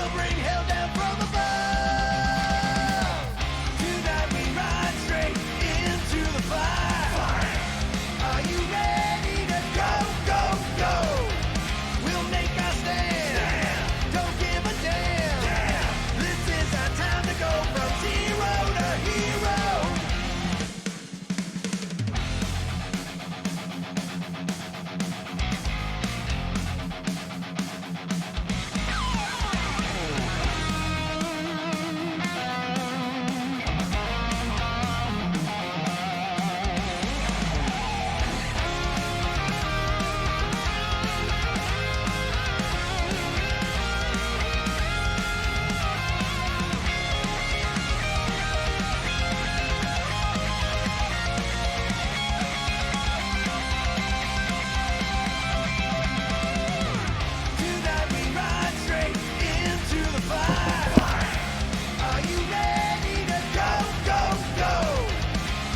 We'll bring hell down from above. Tonight we ride straight into the fire. Are you ready to go, go, go? We'll make our stand. Don't give a damn. This is our time to go from zero to hero. Tonight we ride straight into the fire. Are you ready to go, go, go?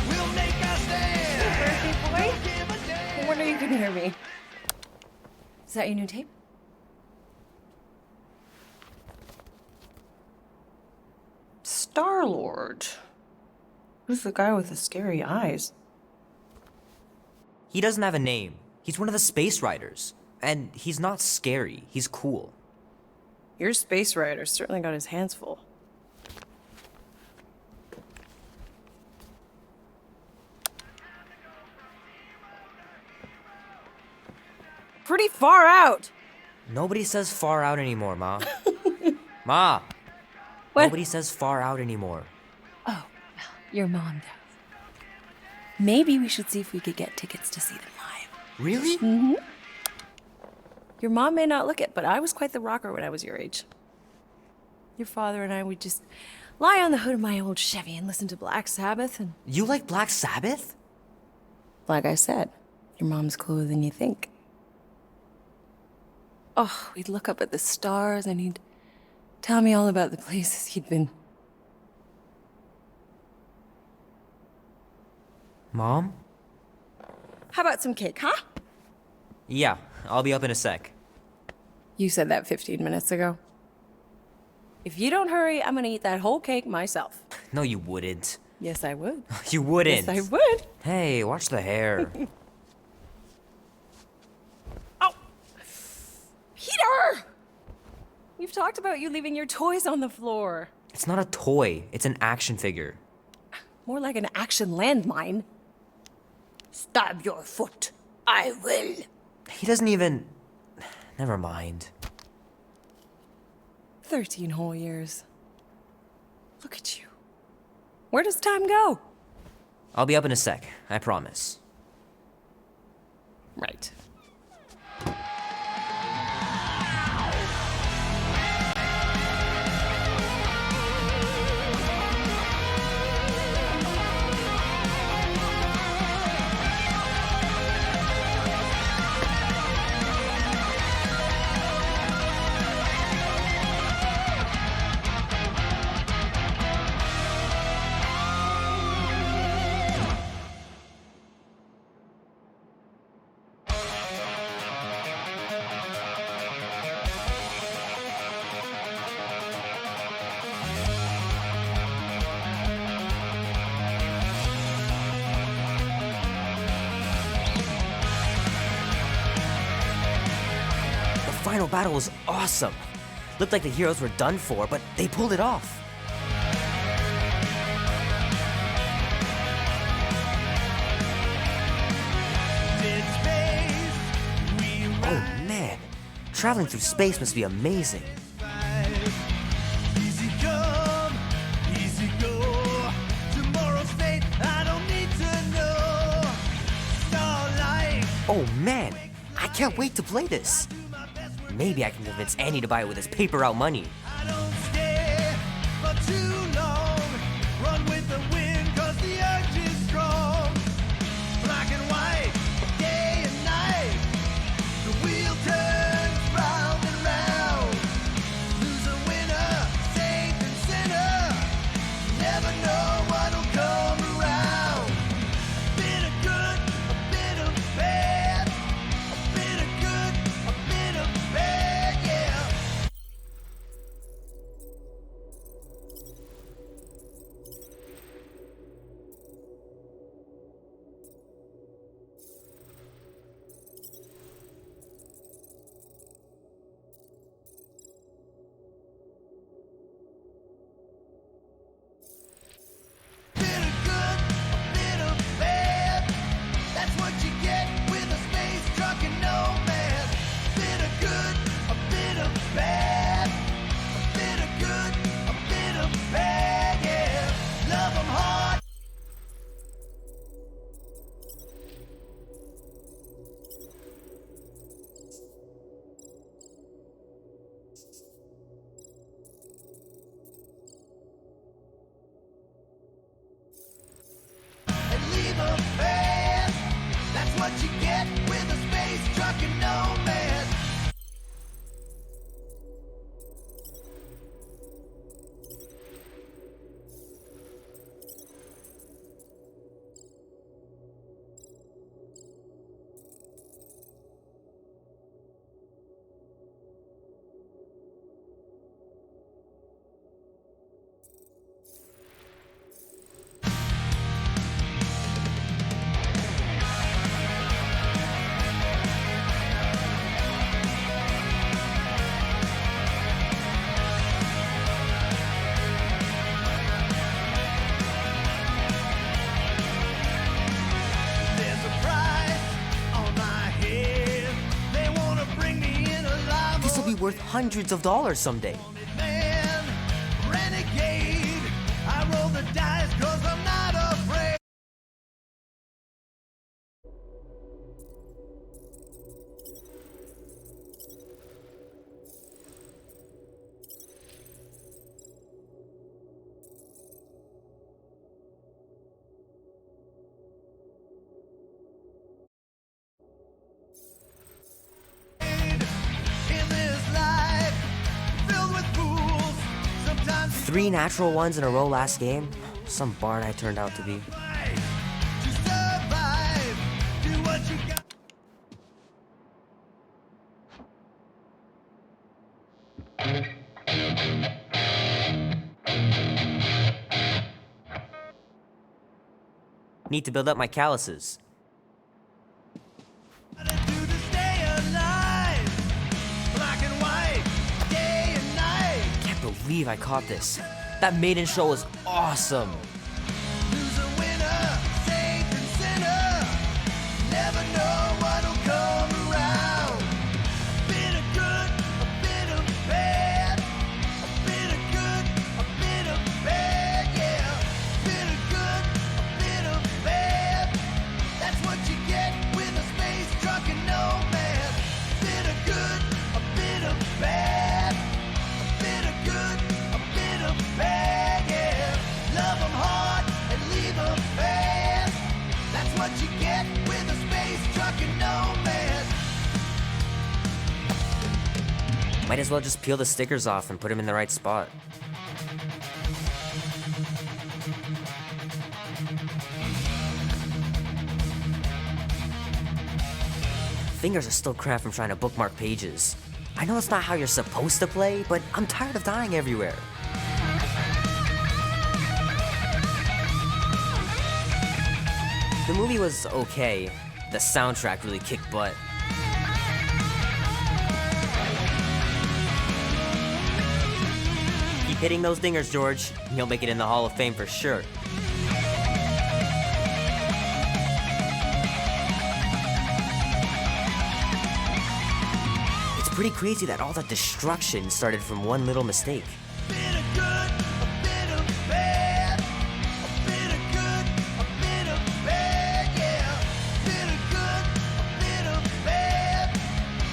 We'll make our stand. Birthday boy? Don't give a damn. When are you gonna hear me? Is that your new tape? Star-Lord. Who's the guy with the scary eyes? He doesn't have a name. He's one of the space riders. And he's not scary. He's cool. Your space rider certainly got his hands full. Pretty far out. Nobody says far out anymore, Ma. Ma! What? Nobody says far out anymore. Oh, well, your mom does. Maybe we should see if we could get tickets to see them live. Really? Your mom may not look it, but I was quite the rocker when I was your age. Your father and I would just lie on the hood of my old Chevy and listen to Black Sabbath, and You like Black Sabbath? like I said, your mom's cooler than you think. Oh, we'd look up at the stars and he'd tell me all about the places he'd been. Mom? How about some cake, huh? Yeah, I'll be up in a sec. You said that 15 minutes ago. If you don't hurry, I'm gonna eat that whole cake myself. No, you wouldn't. Yes, I would. You wouldn't. Yes, I would. Hey, watch the hair. Oh! Peter! We've talked about you leaving your toys on the floor. It's not a toy, it's an action figure. More like an action landmine. Stab your foot. I will. He doesn't even. Never mind. 13 whole years. Look at you. Where does time go? I'll be up in a sec, I promise. Right. The final battle was awesome. Looked like the heroes were done for, but they pulled it off. Oh man, traveling through space must be amazing. Easy come, easy go. Tomorrow's fate, I don't need to know. Starlight, Oh man, I can't wait to play this. Maybe I can convince Annie to buy it with his paper route money. I don't stay for too long. Run with the wind, cause the urge is strong. Black and white, day and night. The wheel turns round and round. Loser, winner, saint and sinner. Never know what'll come around. A bit of good, a bit of bad. A bit of good, a bit of bad, yeah. hundreds of dollars someday. Man, renegade. I roll the dice 'cause I'm not afraid. In this life filled with fools, sometimes 3 natural ones in a row last game? Some bard I turned out to be. fight to survive. Do what you got. Need to build up my calluses. To stay alive. Black and white, day and night. Can't believe I caught this. That maiden show was awesome. Loser, winner, saint and sinner. Never know what'll come around. A bit of good, a bit of bad. A bit of good, a bit of bad, yeah. A bit of good, a bit of bad. That's what you get with a space truck and nomad. A bit of good, a bit of bad. A bit of good, a bit of bad, yeah. Love 'em hard and leave 'em fast. That's what you get with a space truck and nomad. Might as well just peel the stickers off and put them in the right spot. Fingers are still cramped from trying to bookmark pages. I know it's not how you're supposed to play, but I'm tired of dying everywhere. The movie was okay. The soundtrack really kicked butt. Keep hitting those dingers, George. You'll make it in the Hall of Fame for sure. It's pretty crazy that all that destruction started from one little mistake. A bit of good, a bit of bad. A bit of good, a bit of bad, yeah. A bit of good, a bit of bad.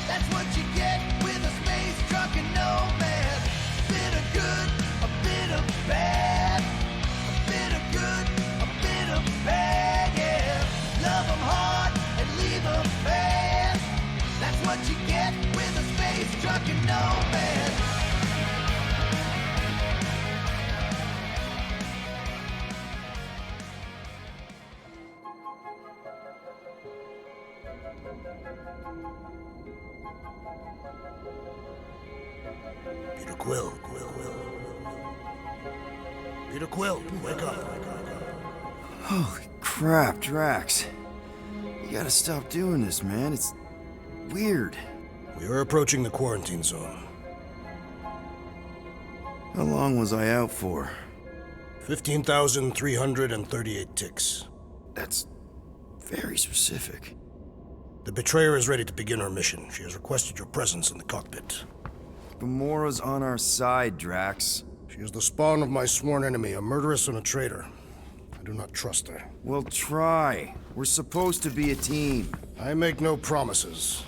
That's what you get with a space truck and nomad. A bit of good, a bit of bad. A bit of good, a bit of bad, yeah. Love 'em hard and leave 'em fast. That's what you get with a space truck and nomad. Peter Quill. Peter Quill, wake up. Holy crap, Drax. You gotta stop doing this, man. It's weird. We are approaching the quarantine zone. How long was I out for? 15,338 ticks. That's very specific. The betrayer is ready to begin her mission. She has requested your presence in the cockpit. Gamora's on our side, Drax. She is the spawn of my sworn enemy, a murderess and a traitor. I do not trust her. Well, try. We're supposed to be a team. I make no promises.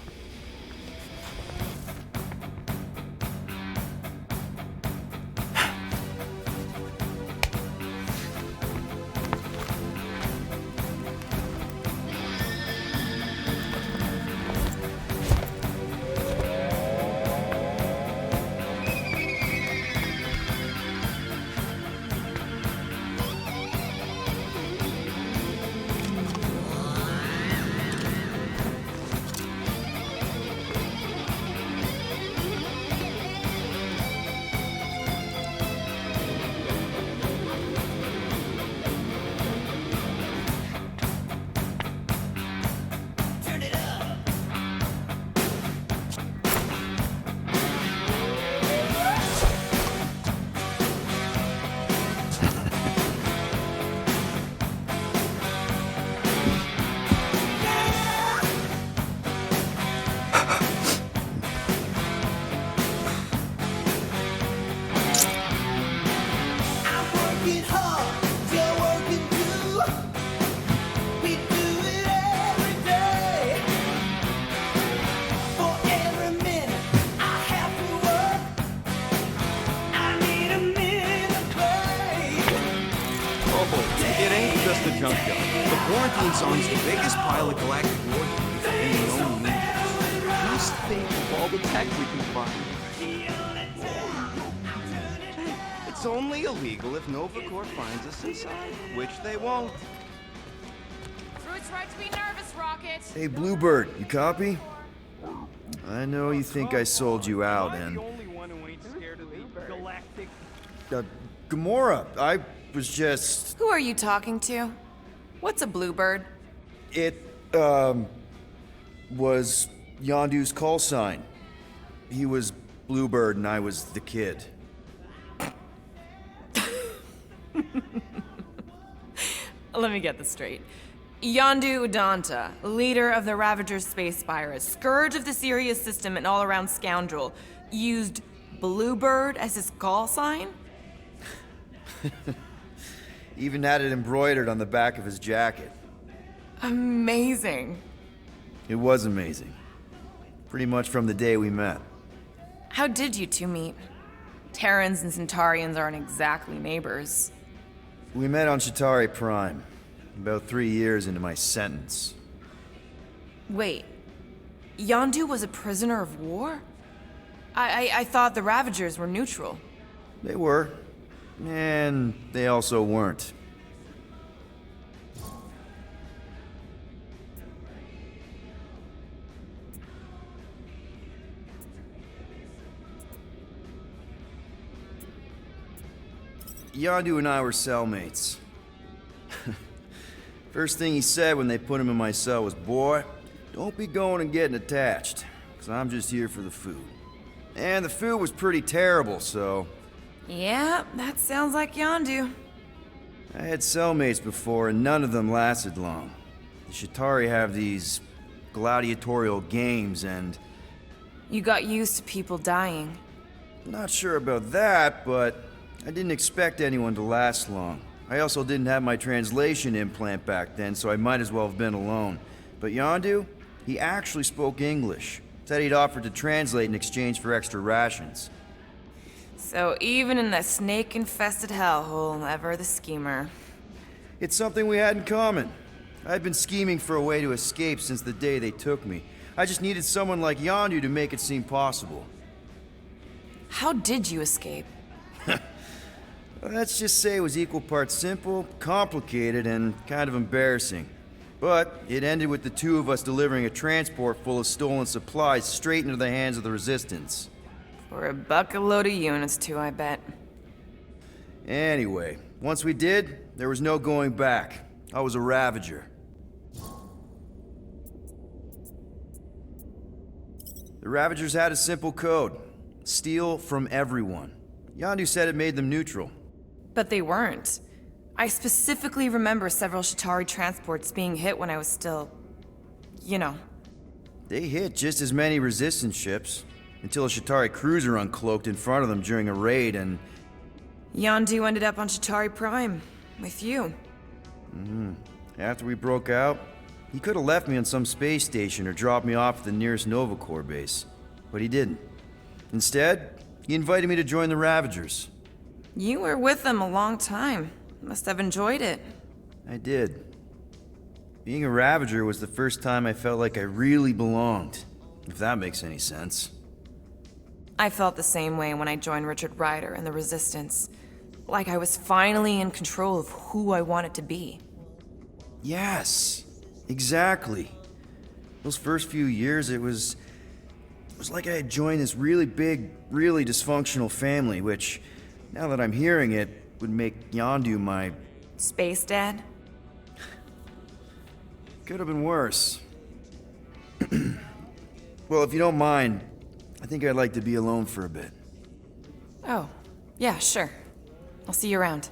junkyard. The quarantine zone's the biggest pile of galactic war gear in the known universe. Just think of all the tech we can find. It's only illegal if Nova Corps finds us inside, which they won't. Fruit's right to be nervous, Rocket. Hey, Bluebird, you copy? I know you think I sold you out, and... Gamora, I was just... Who are you talking to? What's a bluebird? It, was Yondu's call sign. He was Bluebird and I was the kid. Let me get this straight. Yondu Udanta, leader of the Ravager's space virus, scourge of the Sirius system and all-around scoundrel, used Bluebird as his call sign? Even had it embroidered on the back of his jacket. Amazing. It was amazing. Pretty much from the day we met. How did you two meet? Terrans and Centaurians aren't exactly neighbors. We met on Chitauri Prime, about 3 years into my sentence. Wait, Yondu was a prisoner of war? I thought the Ravagers were neutral. They were. And they also weren't. Yondu and I were cellmates. First thing he said when they put him in my cell was, "Boy, don't be going and getting attached, 'cause I'm just here for the food." And the food was pretty terrible, so... Yeah, that sounds like Yondu. I had cellmates before, and none of them lasted long. The Chitauri have these gladiatorial games, and... You got used to people dying. Not sure about that, but I didn't expect anyone to last long. I also didn't have my translation implant back then, so I might as well have been alone. But Yondu, he actually spoke English. Said he'd offered to translate in exchange for extra rations. So even in that snake-infested hellhole, ever the schemer. It's something we had in common. I'd been scheming for a way to escape since the day they took me. I just needed someone like Yondu to make it seem possible. How did you escape? Let's just say it was equal parts simple, complicated, and kind of embarrassing. But it ended with the two of us delivering a transport full of stolen supplies straight into the hands of the Resistance. For a bucket load of units too, I bet. Anyway, once we did, there was no going back. I was a Ravager. The Ravagers had a simple code. Steal from everyone. Yondu said it made them neutral. But they weren't. I specifically remember several Chitauri transports being hit when I was still... you know. They hit just as many Resistance ships, until a Chitauri cruiser uncloaked in front of them during a raid and... Yondu ended up on Chitauri Prime, with you. After we broke out, he could have left me on some space station or dropped me off at the nearest Nova Corps base. But he didn't. Instead, he invited me to join the Ravagers. You were with them a long time. Must have enjoyed it. I did. Being a Ravager was the first time I felt like I really belonged, if that makes any sense. I felt the same way when I joined Richard Ryder and the Resistance. Like I was finally in control of who I wanted to be. Yes, exactly. Those first few years, it was like I had joined this really big, really dysfunctional family, which, now that I'm hearing it, would make Yondu my... Space Dad? Could have been worse. Well, if you don't mind, I think I'd like to be alone for a bit. Oh, yeah, sure. I'll see you around.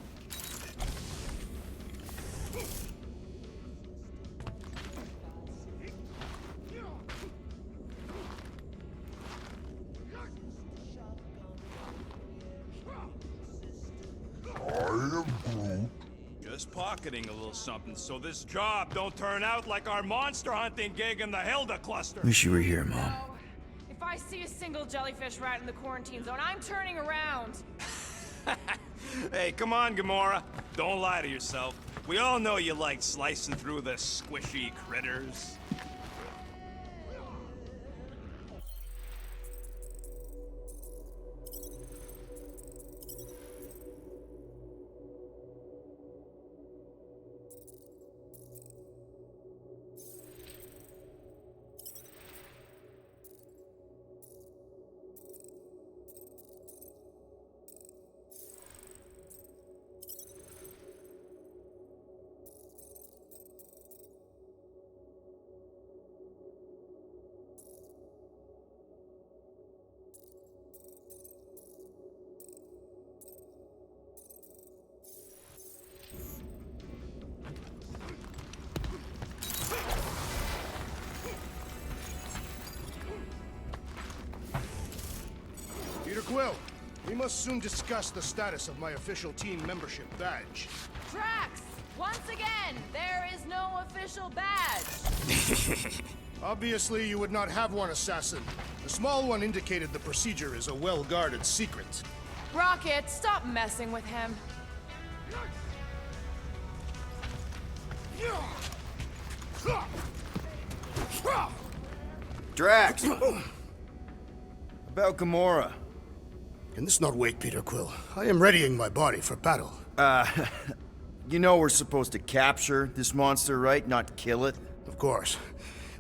Just pocketing a little something so this job don't turn out like our monster hunting gig in the Hilda cluster. Wish you were here, Mom. If I see a single jellyfish rat in the quarantine zone, I'm turning around. Hey, come on, Gamora. Don't lie to yourself. We all know you like slicing through the squishy critters. Peter Quill, we must soon discuss the status of my official team membership badge. Drax! Once again, there is no official badge. Obviously, you would not have one, Assassin. The small one indicated the procedure is a well-guarded secret. Rocket, stop messing with him. Drax! About Gamora. Can this not wait, Peter Quill? I am readying my body for battle. You know we're supposed to capture this monster, right? Not kill it? Of course.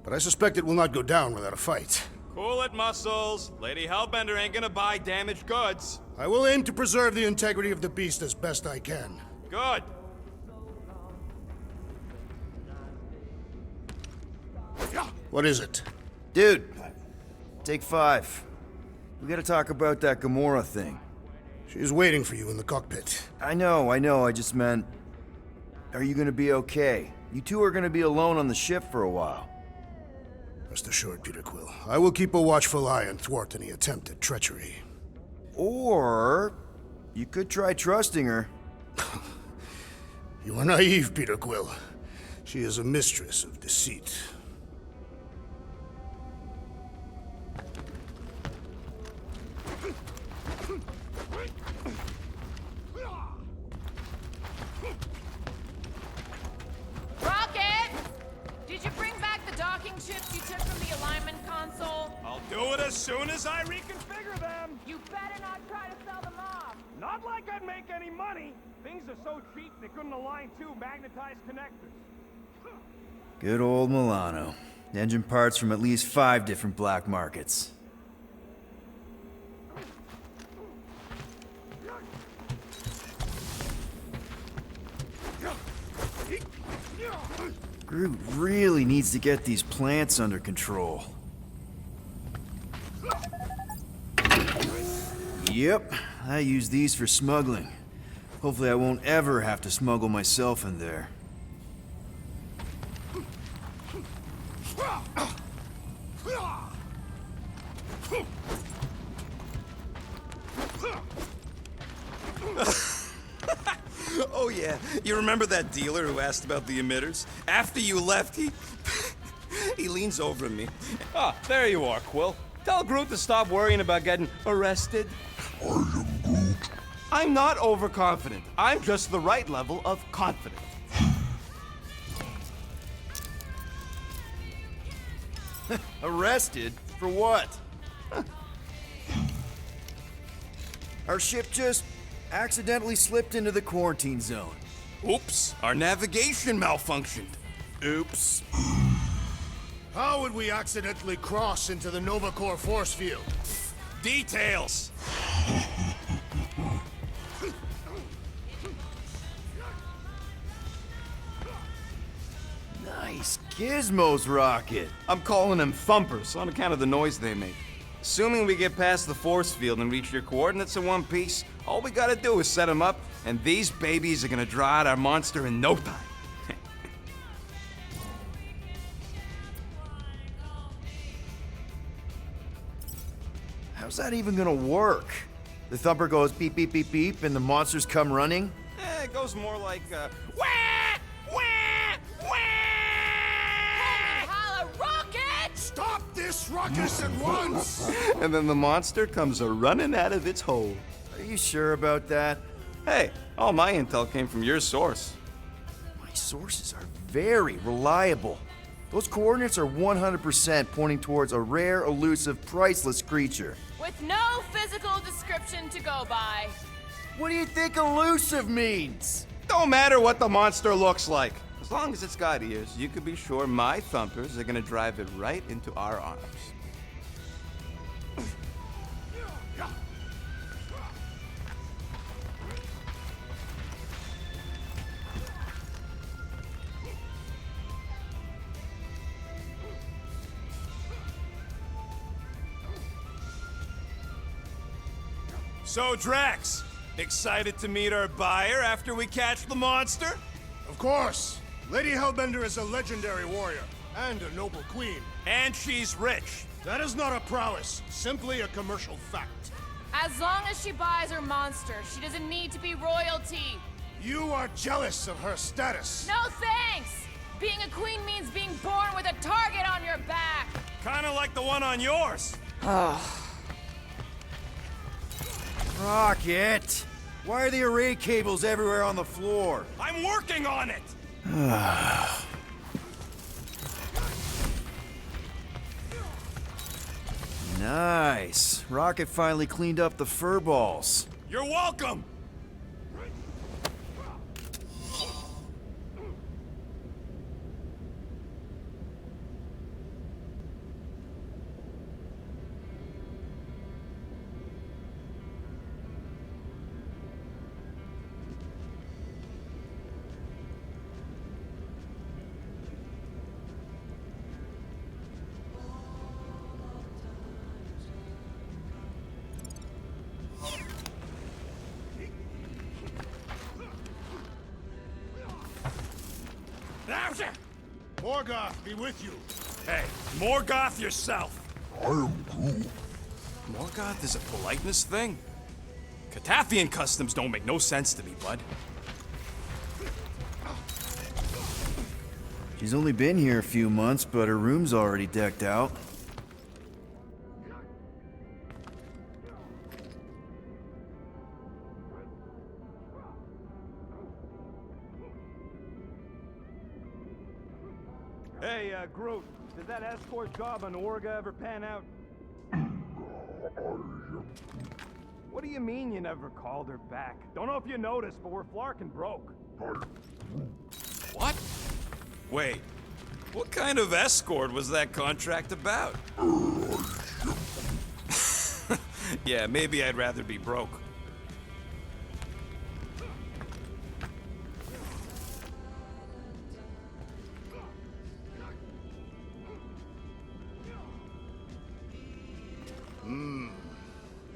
But I suspect it will not go down without a fight. Cool it, Muscles. Lady Hellbender ain't gonna buy damaged goods. I will aim to preserve the integrity of the beast as best I can. Good. What is it? Dude, take 5. We gotta talk about that Gamora thing. She is waiting for you in the cockpit. I know, I just meant... Are you gonna be okay? You two are gonna be alone on the ship for a while. Rest assured, Peter Quill. I will keep a watchful eye and thwart any attempt at treachery. Or... you could try trusting her. You are naive, Peter Quill. She is a mistress of deceit. Rocket! Did you bring back the docking chips you took from the alignment console? I'll do it as soon as I reconfigure them. You better not try to sell them off. Not like I'd make any money. Things are so cheap they couldn't align 2 magnetized connectors. Good old Milano. Engine parts from at least 5 different black markets. Groot really needs to get these plants under control. Yep, I use these for smuggling. Hopefully I won't ever have to smuggle myself in there. Oh yeah, you remember that dealer who asked about the emitters? After you left, he... he leans over to me. Ah, there you are, Quill. Tell Groot to stop worrying about getting arrested. I am Groot. I'm not overconfident. I'm just the right level of confident. Arrested? For what? Our ship just accidentally slipped into the quarantine zone. Oops, our navigation malfunctioned. Oops. How would we accidentally cross into the Nova Corps force field? Details. Nice gizmos, Rocket. I'm calling them thumpers on account of the noise they make. Assuming we get past the force field and reach your coordinates in one piece, all we gotta do is set them up, and these babies are gonna draw out our monster in no time. How's that even gonna work? The thumper goes beep, beep, beep, beep, and the monsters come running? It goes more like, wah, wah, wah. Holla, Rocket! Stop this ruckus at once! And then the monster comes a-running out of its hole. Are you sure about that? Hey, all my intel came from your source. These sources are very reliable. Those coordinates are 100% pointing towards a rare, elusive, priceless creature. With no physical description to go by. What do you think elusive means? Don't matter what the monster looks like. As long as it's got ears, you can be sure my thumpers are gonna drive it right into our arms. So, Drax, excited to meet our buyer after we catch the monster? Of course. Lady Hellbender is a legendary warrior and a noble queen. And she's rich. That is not a prowess, simply a commercial fact. As long as she buys her monster, she doesn't need to be royalty. You are jealous of her status. No thanks! Being a queen means being born with a target on your back. Kinda like the one on yours. Rocket! Why are the array cables everywhere on the floor? I'm working on it! Nice. Rocket finally cleaned up the fur balls. You're welcome! Morgoth be with you. Hey, Morgoth yourself. I am Groot. Morgoth is a politeness thing? Catathian customs don't make no sense to me, bud. She's only been here a few months, but her room's already decked out. Hey, Groot, did that escort job on Orga ever pan out? What do you mean you never called her back? Don't know if you noticed, but we're flarkin' broke. What? Wait, what kind of escort was that contract about? Yeah, maybe I'd rather be broke.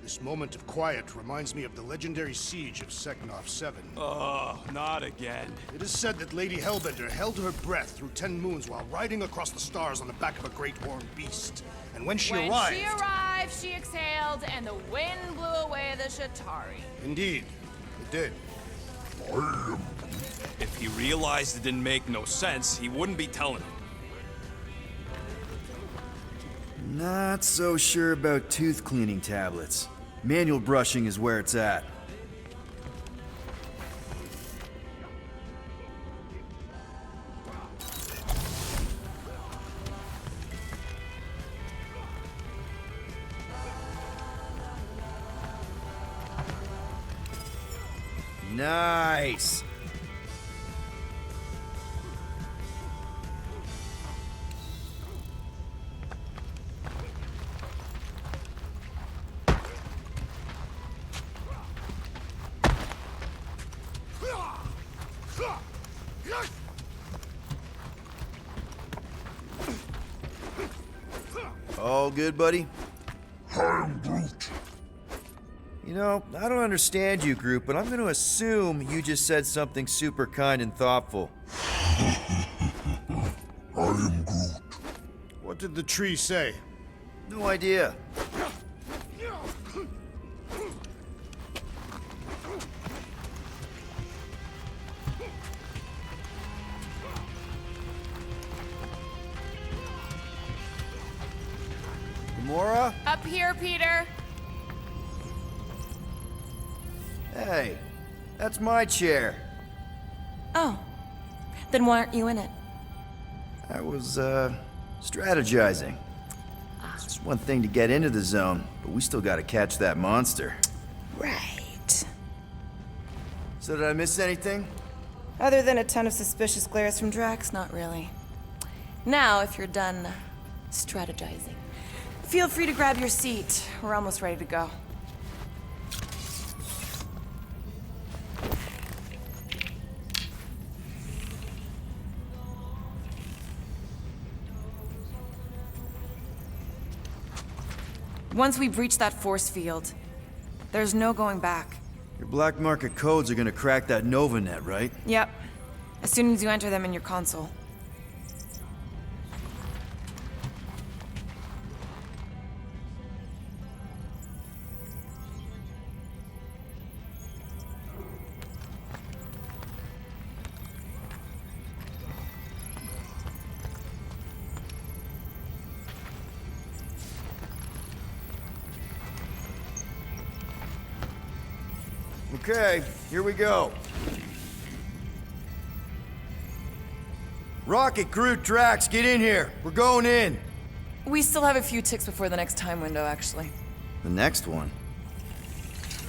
This moment of quiet reminds me of the legendary siege of Seknov 7. Oh, not again. It is said that Lady Hellbender held her breath through 10 moons while riding across the stars on the back of a great horned beast. And when she arrived... she exhaled, and the wind blew away the Shatari. Indeed, it did. If he realized it didn't make no sense, he wouldn't be telling it. Not so sure about tooth cleaning tablets. Manual brushing is where it's at. Nice! All good, buddy? I am Groot. You know, I don't understand you, Groot, but I'm going to assume you just said something super kind and thoughtful. I am Groot. What did the tree say? No idea. Gamora? Up here, Peter. Hey, that's my chair. Oh, Then why aren't you in it? I was, strategizing. It's just one thing to get into the zone, but we still gotta catch that monster. Right. So did I miss anything? Other than a ton of suspicious glares from Drax, not really. Now, if you're done strategizing, feel free to grab your seat. We're almost ready to go. Once we breach that force field, there's no going back. Your black market codes are gonna crack that Nova net, right? Yep. As soon as you enter them in your console. Okay, here we go. Rocket, Groot, Drax, get in here. We're going in. We still have a few ticks before the next time window, actually. The next one?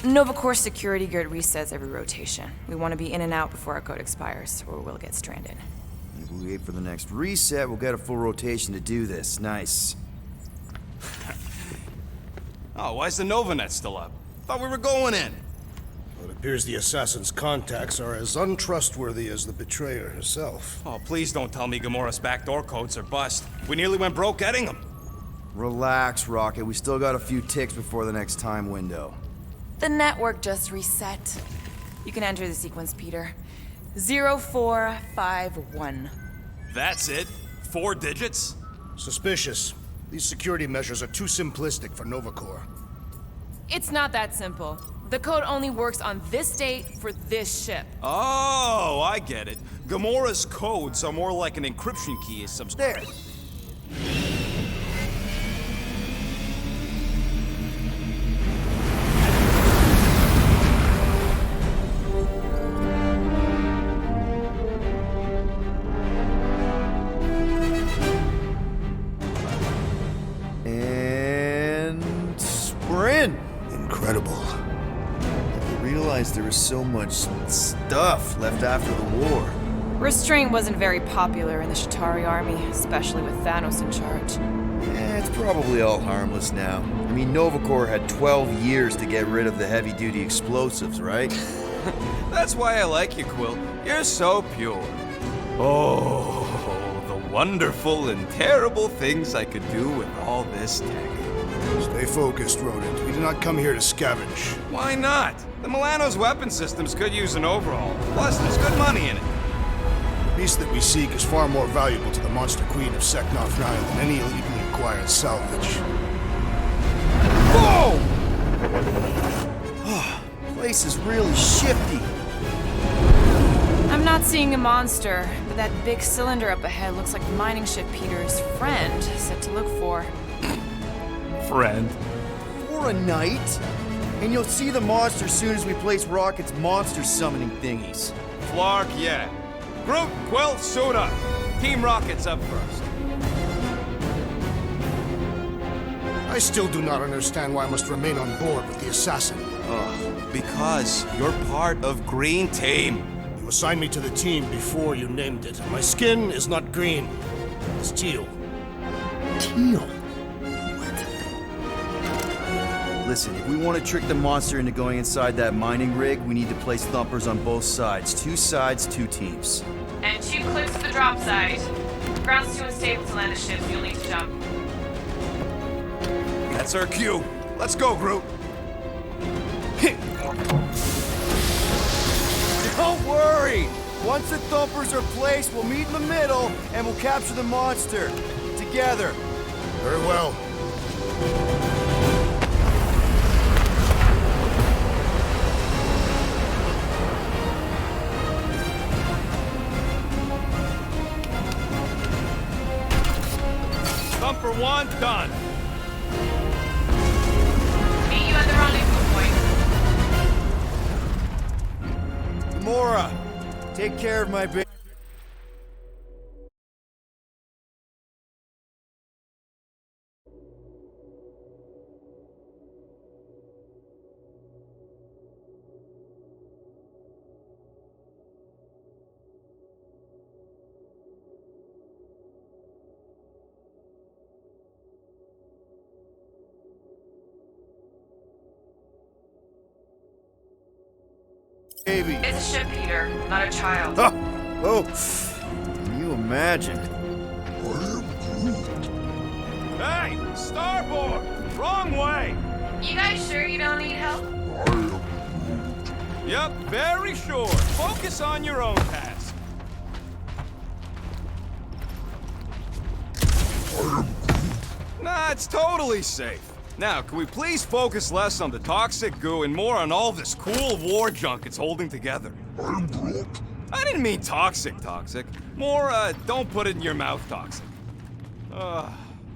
Nova Corps security grid resets every rotation. We want to be in and out before our code expires, or we'll get stranded. If we wait for the next reset, we'll get a full rotation to do this. Nice. Oh, why's the Novanet still up? Thought we were going in. Well, it appears the assassin's contacts are as untrustworthy as the betrayer herself. Oh, please don't tell me Gamora's backdoor codes are bust. We nearly went broke getting them. Relax, Rocket. We still got a few ticks before the next time window. The network just reset. You can enter the sequence, Peter. 0451. That's it? 4 digits? Suspicious. These security measures are too simplistic for Nova Corps. It's not that simple. The code only works on this date for this ship. Oh, I get it. Gamora's codes are more like an encryption key as some... There! And... we're in! Incredible. I realized there was so much stuff left after the war. Restraint wasn't very popular in the Shatari army, especially with Thanos in charge. It's probably all harmless now. I mean, Nova Corps had 12 years to get rid of the heavy-duty explosives, right? That's why I like you, Quill. You're so pure. Oh, the wonderful and terrible things I could do with all this tech. Stay focused, Rodent. We did not come here to scavenge. Why not? The Milano's weapon systems could use an overhaul. Plus, there's good money in it. The beast that we seek is far more valuable to the Monster Queen of Seknarf 9 than any illegally acquired salvage. Whoa! Place is really shifty. I'm not seeing a monster, but that big cylinder up ahead looks like the mining ship Peter's friend said to look for. Friend. For a night? And you'll see the monster soon as we place Rocket's monster summoning thingies. Flark, yeah. Groot, Quill, suit up. Team Rocket's up first. I still do not understand why I must remain on board with the assassin. Because you're part of Green Team. You assigned me to the team before you named it. My skin is not green. It's teal. Teal? Listen, if we want to trick the monster into going inside that mining rig, we need to place thumpers on both sides. 2 sides, 2 teams. And 2 clips to the drop side. Ground's too unstable to land the ship, so you'll need to jump. That's our cue. Let's go, Groot. Don't worry! Once the thumpers are placed, we'll meet in the middle, and we'll capture the monster. Together. Very well. Thumper 1, done. Meet you at the rendezvous point. Gamora, take care of my baby. baby. It's a ship, Peter, not a child. Oh, can you imagine? Hey, starboard! Wrong way! You guys sure you don't need help? Yep, very sure. Focus on your own task. Nah, it's totally safe. Now, can we please focus less on the toxic goo and more on all this cool war junk it's holding together? I didn't mean toxic. More, don't put it in your mouth toxic.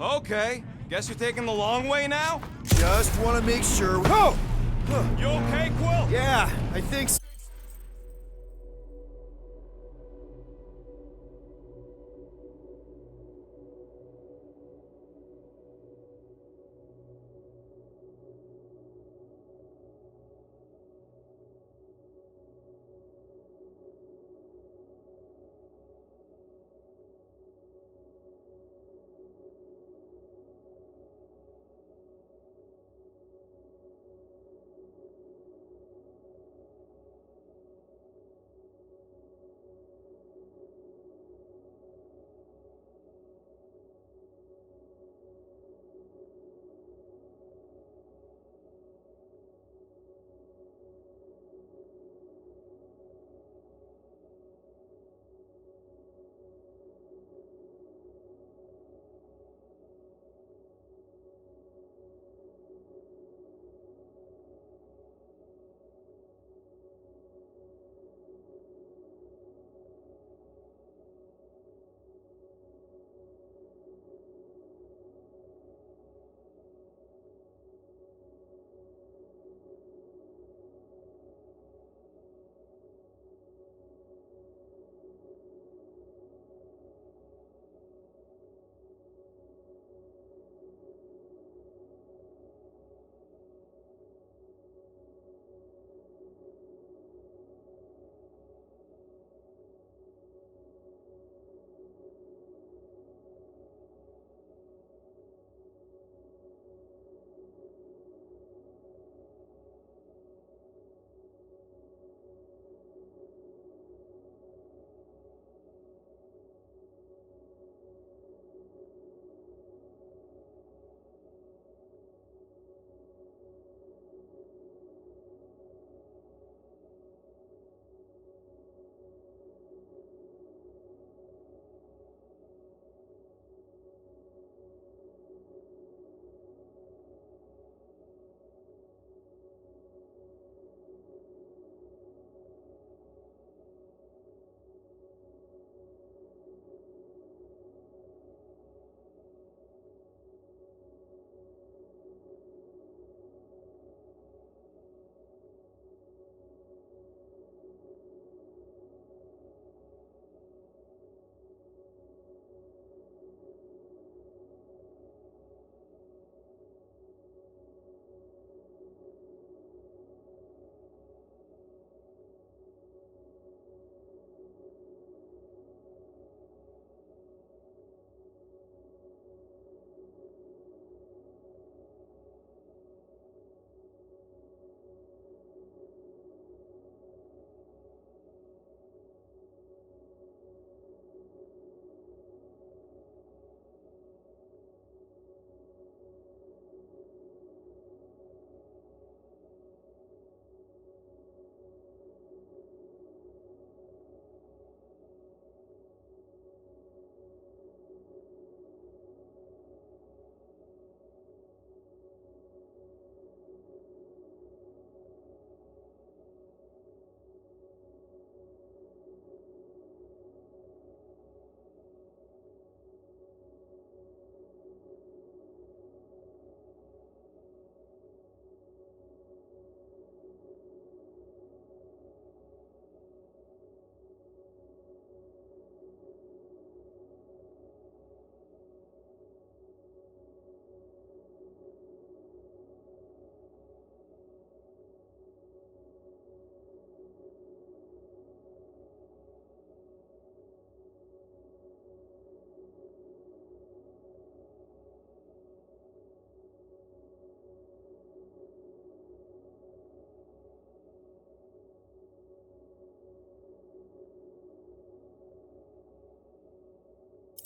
Okay. Guess you're taking the long way now? Just want to make sure. Oh! You okay, Quill? Yeah, I think so.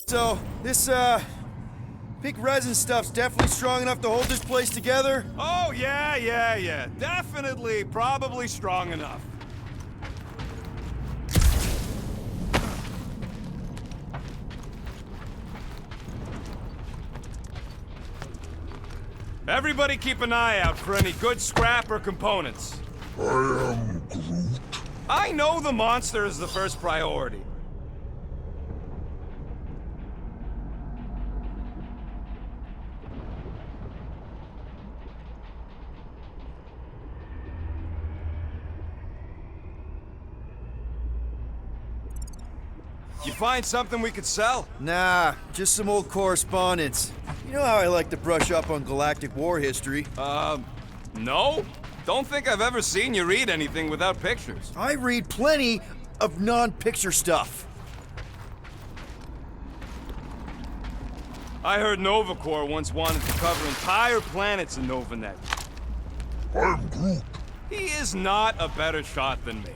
So, this, pink resin stuff's definitely strong enough to hold this place together? Oh, yeah. Definitely, probably strong enough. Everybody keep an eye out for any good scrap or components. I am Groot. I know the monster is the first priority. You find something we could sell? Nah, just some old correspondence. You know how I like to brush up on galactic war history. No? Don't think I've ever seen you read anything without pictures. I read plenty of non-picture stuff. I heard Nova Corps once wanted to cover entire planets in NovaNet. I'm Groot. He is not a better shot than me.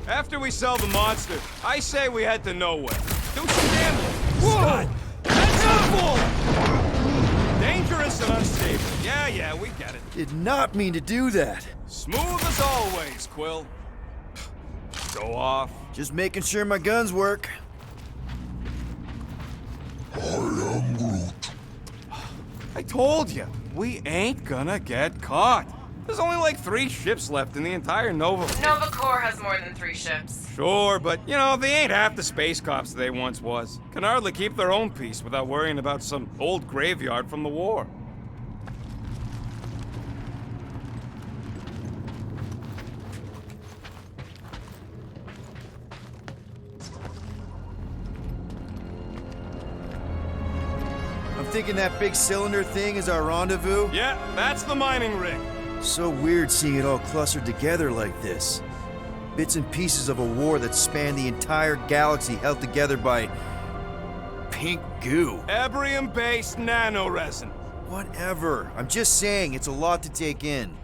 After we sell the monster, I say we head to nowhere. Do some gambling. Whoa! That's awful! Dangerous and unstable. Yeah, we get it. Did not mean to do that. Smooth as always, Quill. Go off. Just making sure my guns work. I am Groot. I told you, we ain't gonna get caught. There's only like 3 ships left in the entire Nova fleet. Nova Corps has more than 3 ships. Sure, but, you know, they ain't half the space cops they once was. Can hardly keep their own peace without worrying about some old graveyard from the war. I'm thinking that big cylinder thing is our rendezvous. Yeah, that's the mining rig. So weird seeing it all clustered together like this. Bits and pieces of a war that spanned the entire galaxy held together by pink goo. Ebrium-based nanoresin. Whatever. I'm just saying, it's a lot to take in.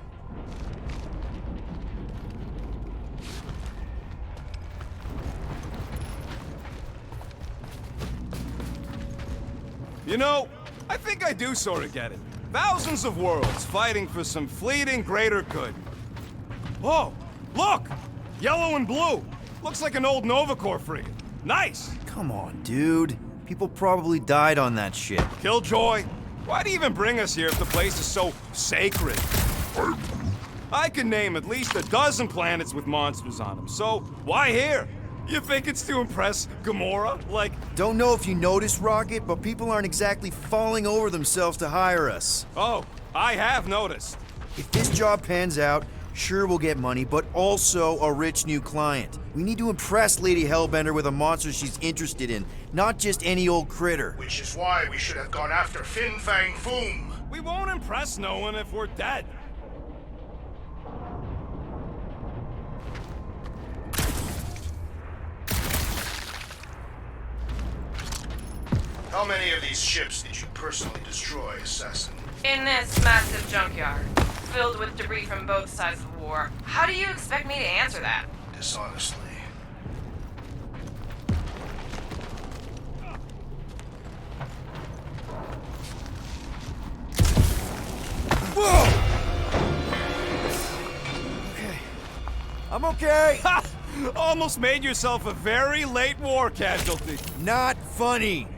You know, I think I do sort of get it. Thousands of worlds fighting for some fleeting greater good. Oh, look! Yellow and blue. Looks like an old Nova Corps frigate. Nice! Come on, dude. People probably died on that ship. Killjoy, why'd he even bring us here if the place is so sacred? I can name at least a dozen planets with monsters on them, so why here? You think it's to impress Gamora? Like... Don't know if you noticed, Rocket, but people aren't exactly falling over themselves to hire us. Oh, I have noticed. If this job pans out, sure we'll get money, but also a rich new client. We need to impress Lady Hellbender with a monster she's interested in, not just any old critter. Which is why we should have gone after Fin Fang Foom. We won't impress no one if we're dead. How many of these ships did you personally destroy, Assassin? In this massive junkyard, filled with debris from both sides of the war. How do you expect me to answer that? Dishonestly. Okay. I'm okay. Ha! Almost made yourself a very late war casualty. Not funny.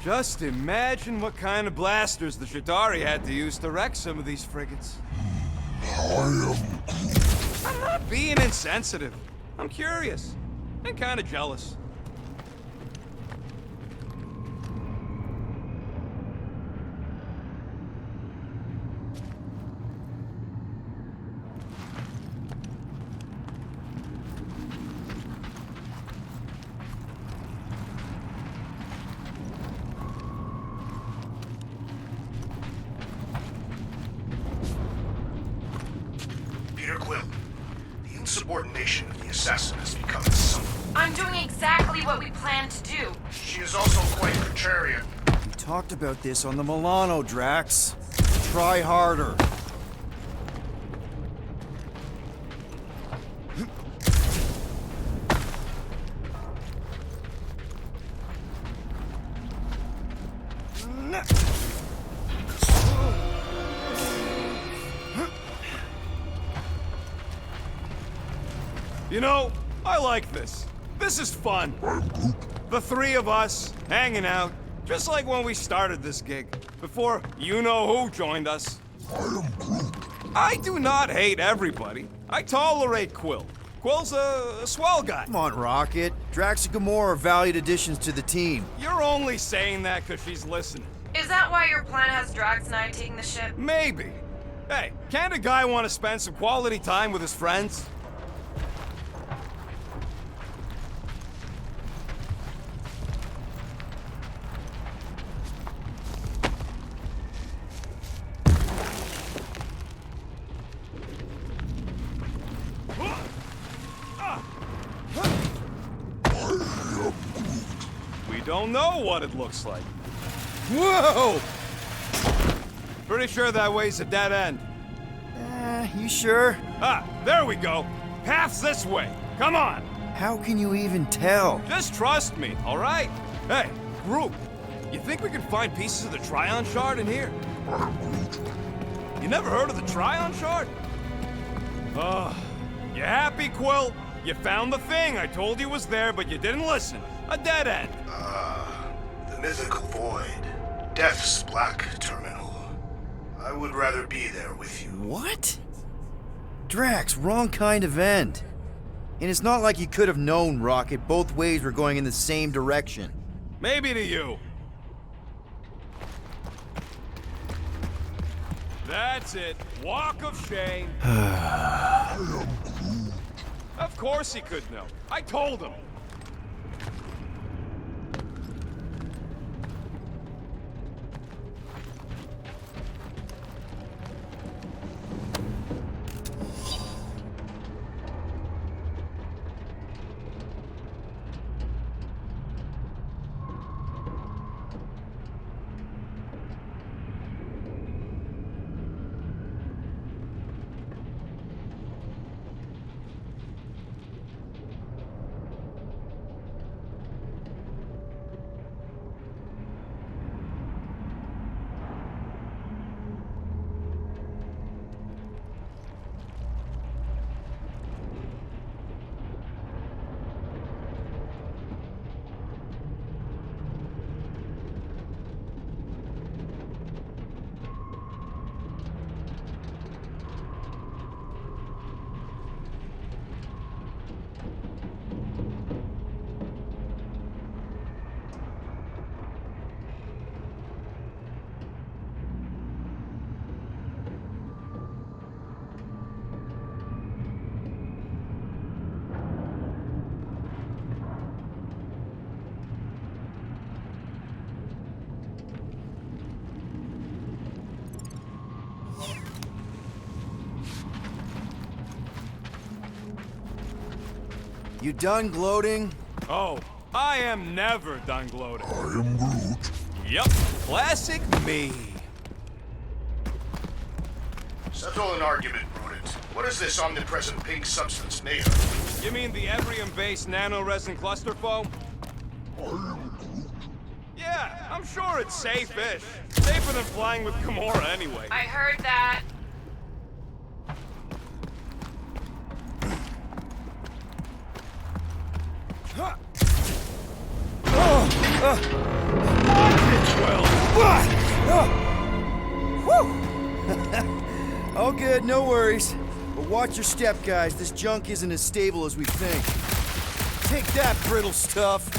Just imagine what kind of blasters the Shatari had to use to wreck some of these frigates. I'm not being insensitive. I'm curious and kind of jealous. Peter Quill, the insubordination of the assassin has become insufferable. I'm doing exactly what we planned to do. She is also quite contrarian. We talked about this on the Milano, Drax. Try harder. You know, I like this. This is fun. The three of us, hanging out, just like when we started this gig, before you-know-who joined us. I do not hate everybody. I tolerate Quill. Quill's a swell guy. Come on, Rocket. Drax and Gamora are valued additions to the team. You're only saying that because she's listening. Is that why your plan has Drax and I taking the ship? Maybe. Hey, can't a guy want to spend some quality time with his friends? We don't know what it looks like. Whoa! Pretty sure that way's a dead end. You sure? Ah, there we go. Path's this way. Come on. How can you even tell? Just trust me, all right? Hey, group, you think we can find pieces of the Tryon Shard in here? You never heard of the Tryon Shard? You happy, Quill? You found the thing I told you was there, but you didn't listen. A dead end. The mythical void. Death's black terminal. I would rather be there with you. What? Drax, wrong kind of end. And it's not like you could have known, Rocket. Both ways were going in the same direction. Maybe to you. That's it. Walk of shame. Of course he could know. I told him. You done gloating? Oh, I am never done gloating. I am Groot. Yep, classic me. Settle an argument, rodent. What is this omnipresent pink substance made of? You mean the Ebrium-based nano-resin cluster foam? I am Groot. Yeah, I'm sure it's safe-ish. Safer than flying with Gamora anyway. I heard that. Watch it! all good, no worries. But watch your step, guys. This junk isn't as stable as we think. Take that, brittle stuff.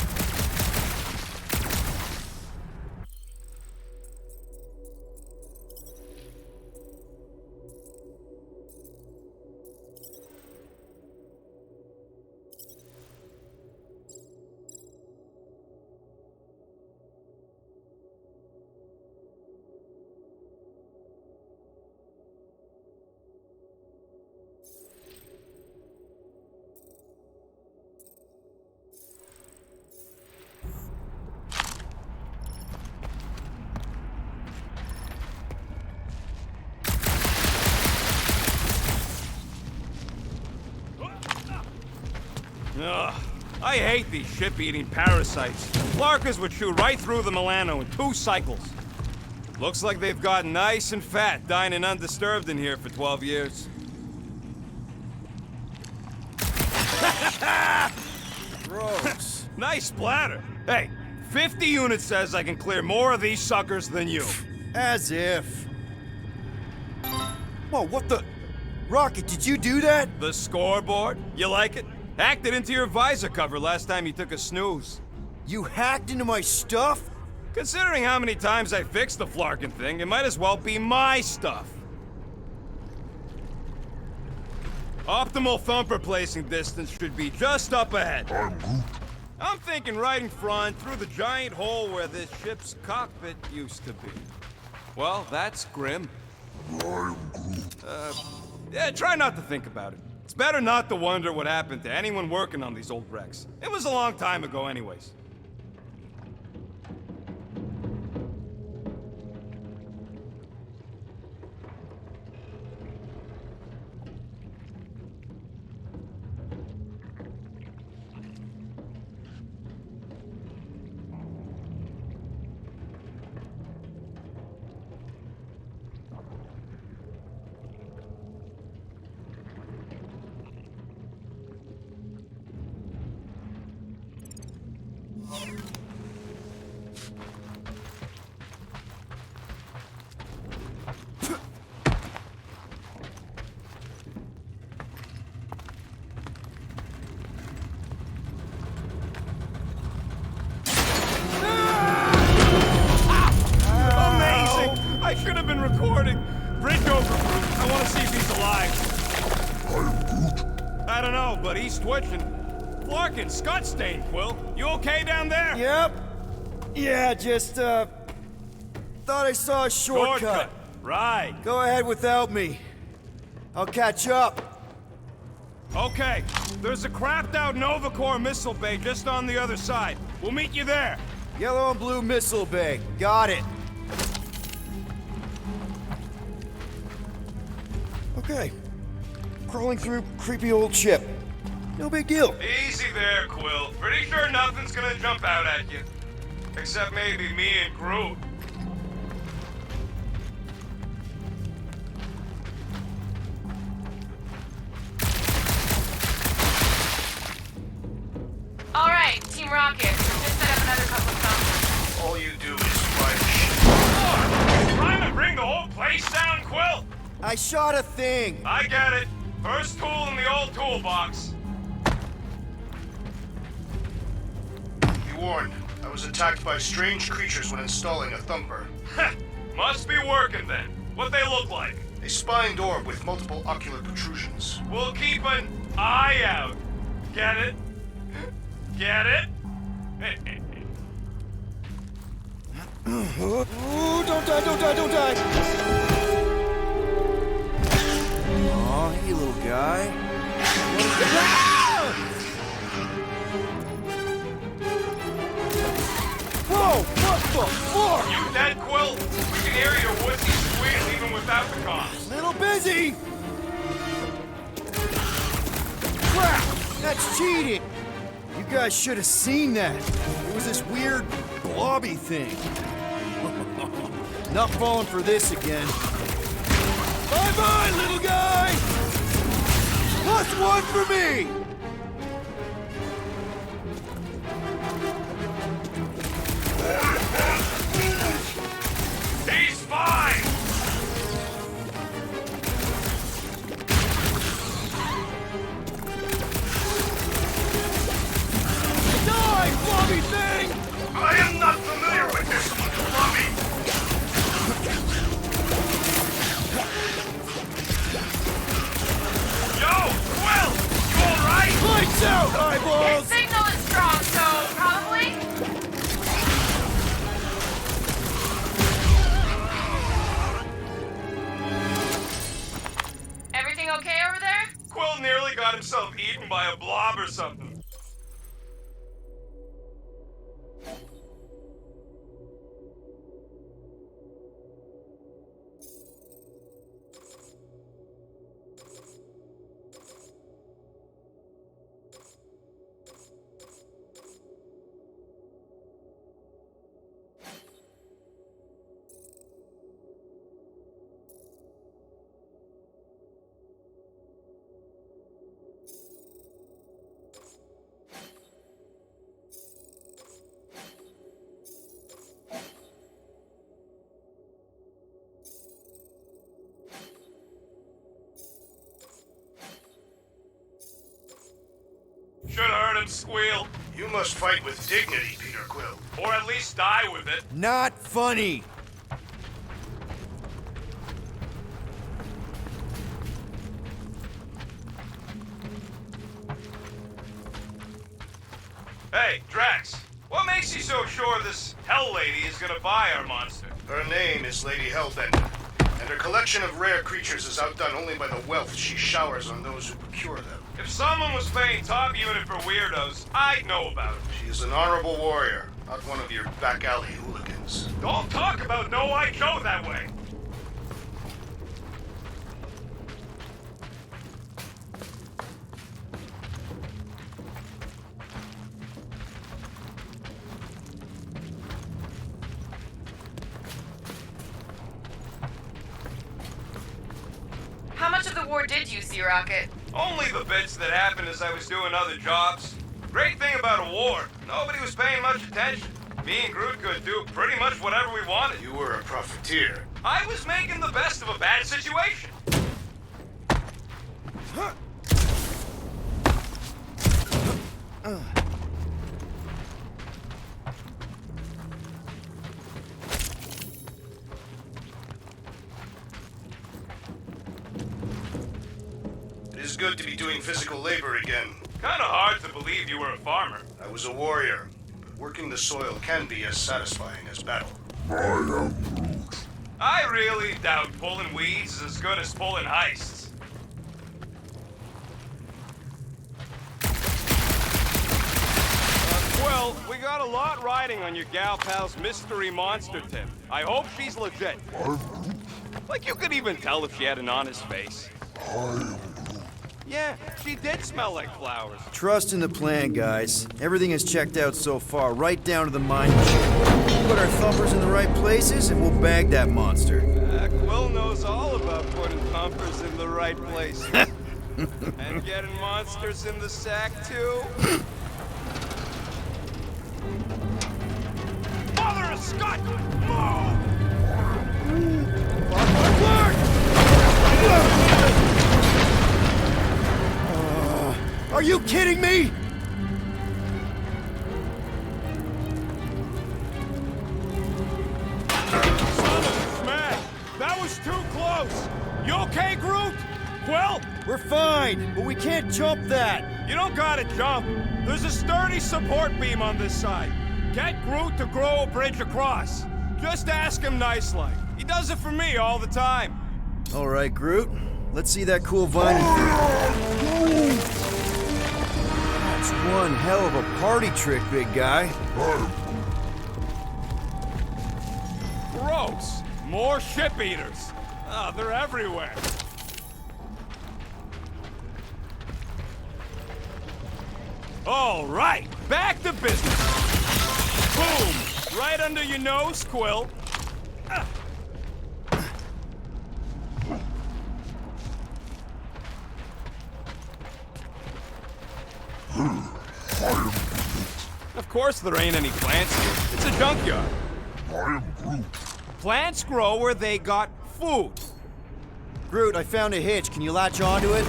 Ugh, I hate these ship-eating parasites. Flarkers would chew right through the Milano in 2 cycles. Looks like they've gotten nice and fat, dining undisturbed in here for 12 years. Gross. Nice splatter. Hey, 50 units says I can clear more of these suckers than you. As if. Whoa, what the? Rocket, did you do that? The scoreboard? You like it? Hacked it into your visor cover last time you took a snooze. You hacked into my stuff? Considering how many times I fixed the Flarkin thing, it might as well be my stuff. Optimal thumper placing distance should be just up ahead. I'm Groot. I'm thinking right in front, through the giant hole where this ship's cockpit used to be. Well, that's grim. I'm Groot. Yeah, try not to think about it. It's better not to wonder what happened to anyone working on these old wrecks. It was a long time ago anyways. I should have been recording. Bridge over, Groot. I want to see if he's alive. I'm Groot. I don't know, but he's twitching. Flarkin, Scott stain, Quill. You okay down there? Yep. Yeah, just, thought I saw a shortcut. Right. Go ahead without me. I'll catch up. Okay. There's a crapped-out Nova Corps missile bay just on the other side. We'll meet you there. Yellow and blue missile bay. Got it. Okay. Crawling through creepy old ship. No big deal. Easy there, Quill. Pretty sure nothing's gonna jump out at you. Except maybe me and Groot. All right, Team Rocket, just set up another couple of thumbs. All you do is fly the ship. Trying to bring the whole place down, Quill? I shot a thing. I get it. First tool in the old toolbox. Be warned, I was attacked by strange creatures when installing a thumper. Must be working then. What they look like? A spined orb with multiple ocular protrusions. We'll keep an eye out. Get it? Get it? Ooh, don't die, don't die, don't die! Aw, hey, little guy. Whoa, what the fuck? You dead, Quill? We can hear your woodsy squeeze even without the comms. Little busy! Crap! That's cheating! You guys should have seen that. It was this weird blobby thing. Not falling for this again. Bye-bye, little guy! +1 for me! He's fine! or something. Should've heard him squeal. You must fight with dignity, Peter Quill. Or at least die with it. Not funny! Hey, Drax, what makes you so sure this Hell Lady is gonna buy our monster? Her name is Lady Hellbender, and her collection of rare creatures is outdone only by the wealth she showers on those who procure them. If someone was paying top unit for weirdos, I'd know about it. She is an honorable warrior, not one of your back alley hooligans. Don't talk about No I Joe that way. How much of the war did you see, Rocket? Only the bits that happened as I was doing other jobs. Great thing about a war, nobody was paying much attention. Me and Groot could do pretty much whatever we wanted. You were a profiteer. I was making the best of a bad situation. It is good to be doing physical labor again. Kinda hard to believe you were a farmer. I was a warrior, but working the soil can be as satisfying as battle. I am Groot. I really doubt pulling weeds is as good as pulling heists. Well, we got a lot riding on your gal pal's mystery monster tip. I hope she's legit. I'm Groot. Like you could even tell if she had an honest face. I am Groot. Yeah, she did smell like flowers. Trust in the plan, guys. Everything is checked out so far, right down to the mine chip. Put our thumpers in the right places, and we'll bag that monster. Quill knows all about putting thumpers in the right place. And getting monsters in the sack, too. Mother of Scott! Move! Are you kidding me? Smash! That was too close! You okay, Groot? Quill? We're fine, but we can't jump that. You don't gotta jump. There's a sturdy support beam on this side. Get Groot to grow a bridge across. Just ask him nice-like. He does it for me all the time. All right, Groot. Let's see that cool vine. That's one hell of a party trick, big guy. Gross! More ship eaters. Oh, they're everywhere. All right, back to business. Boom! Right under your nose, Quill. Of course there ain't any plants here. It's a junkyard. I am Groot. Plants grow where they got food. Groot, I found a hitch. Can you latch onto it?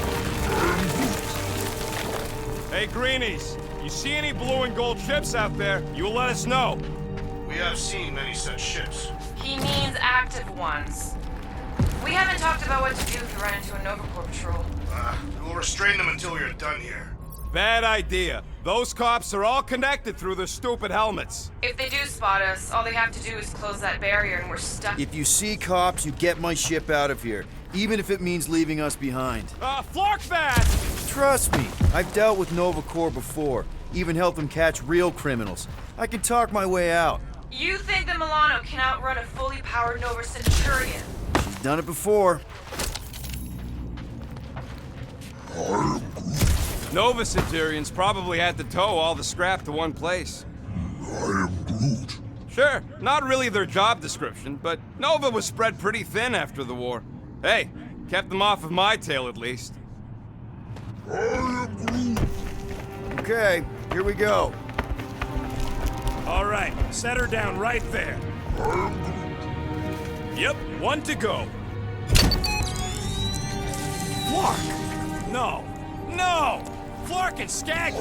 Hey, Greenies, you see any blue and gold ships out there, you let us know. We have seen many such ships. He means active ones. We haven't talked about what to do if we run into a Nova Corps patrol. We will restrain them until we are done here. Bad idea. Those cops are all connected through their stupid helmets. If they do spot us, all they have to do is close that barrier and we're stuck. If you see cops, you get my ship out of here, even if it means leaving us behind. Flark that! Trust me, I've dealt with Nova Corps before. Even helped them catch real criminals. I can talk my way out. You think that Milano can outrun a fully powered Nova Centurion? She's done it before. Nova Centurions probably had to tow all the scrap to one place. I am Groot. Sure, not really their job description, but Nova was spread pretty thin after the war. Hey, kept them off of my tail at least. I am Groot. Okay, here we go. All right, set her down right there. Yep, one to go. Flark! No! Flark and Skaggy!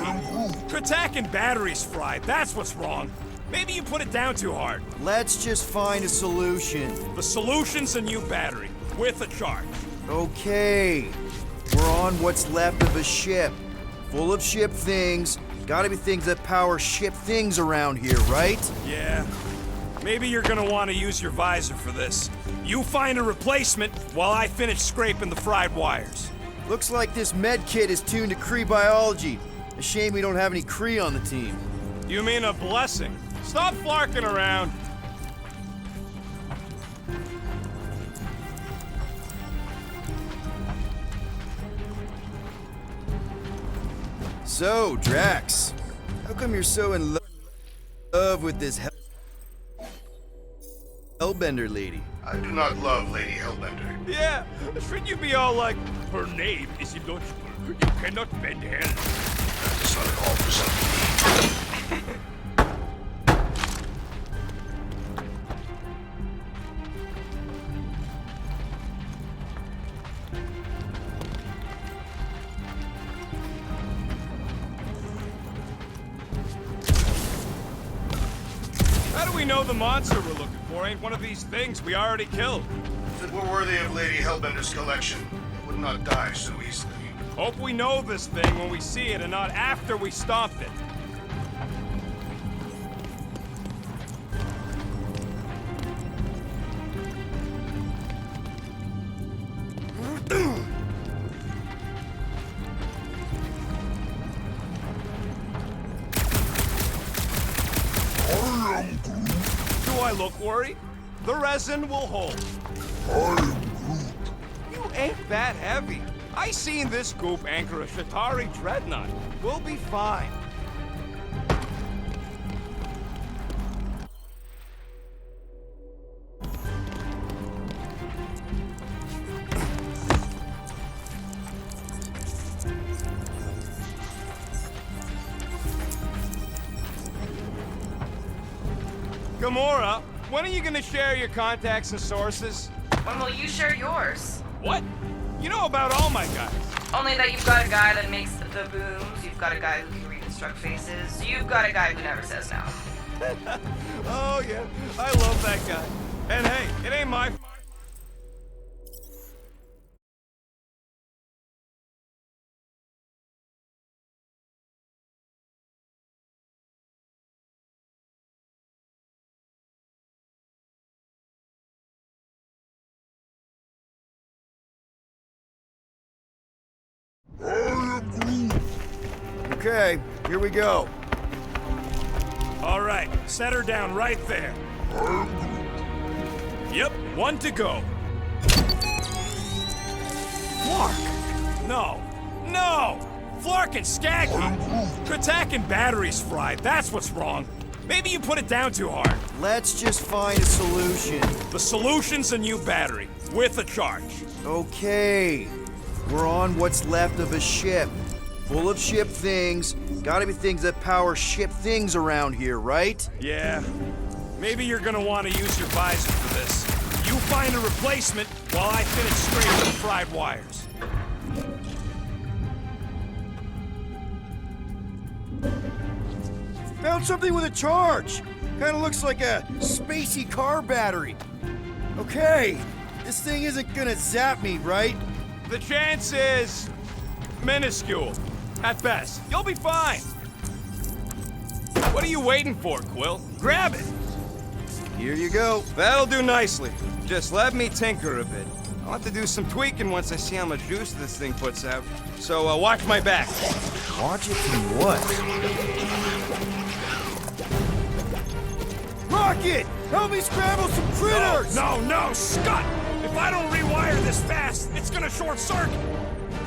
Kratak and batteries fried, that's what's wrong. Maybe you put it down too hard. Let's just find a solution. The solution's a new battery, with a charge. Okay. We're on what's left of a ship. Full of ship things. Gotta be things that power ship things around here, right? Yeah. Maybe you're gonna want to use your visor for this. You find a replacement while I finish scraping the fried wires. Looks like this med kit is tuned to Kree biology. A shame we don't have any Kree on the team. You mean a blessing? Stop flarking around. So, Drax, how come you're so in love with this Hellbender lady? I do not love Lady Hellbender. Yeah, shouldn't you be all like, Her name is illogical. You cannot bend hell. That is not all for some. how do we know the monster we're looking for ain't one of these things we already killed? If it were worthy of Lady Hellbender's collection, it would not die so easily. Hope we know this thing when we see it and not after we stomped it. I am Groot. Do I look worried? The resin will hold. I am Groot. You ain't that heavy. I seen this goop anchor a Shatari dreadnought. We'll be fine. Gamora, when are you gonna share your contacts and sources? When will you share yours? What? You know about all my guys. Only that you've got a guy that makes the booms, you've got a guy who can reconstruct faces, you've got a guy who never says no. Oh yeah, I love that guy. And hey, it ain't my I am Groot. Okay, here we go. All right, set her down right there. Yep, one to go. Flark! No! Flark and Skaggy! Kratak and batteries fried, that's what's wrong. Maybe you put it down too hard. Let's just find a solution. The solution's a new battery, with a charge. Okay. We're on what's left of a ship. Full of ship things. Gotta be things that power ship things around here, right? Yeah. Maybe you're gonna want to use your visor for this. You find a replacement while I finish scraping the fried wires. Found something with a charge. Kinda looks like a spacey car battery. Okay. This thing isn't gonna zap me, right? The chance is minuscule. At best. You'll be fine. What are you waiting for, Quill? Grab it. Here you go. That'll do nicely. Just let me tinker a bit. I'll have to do some tweaking once I see how much juice this thing puts out. So watch my back. Watch it from what? Rocket! Help me scramble some critters! No, Scott! If I don't rewire this fast, it's gonna short circuit.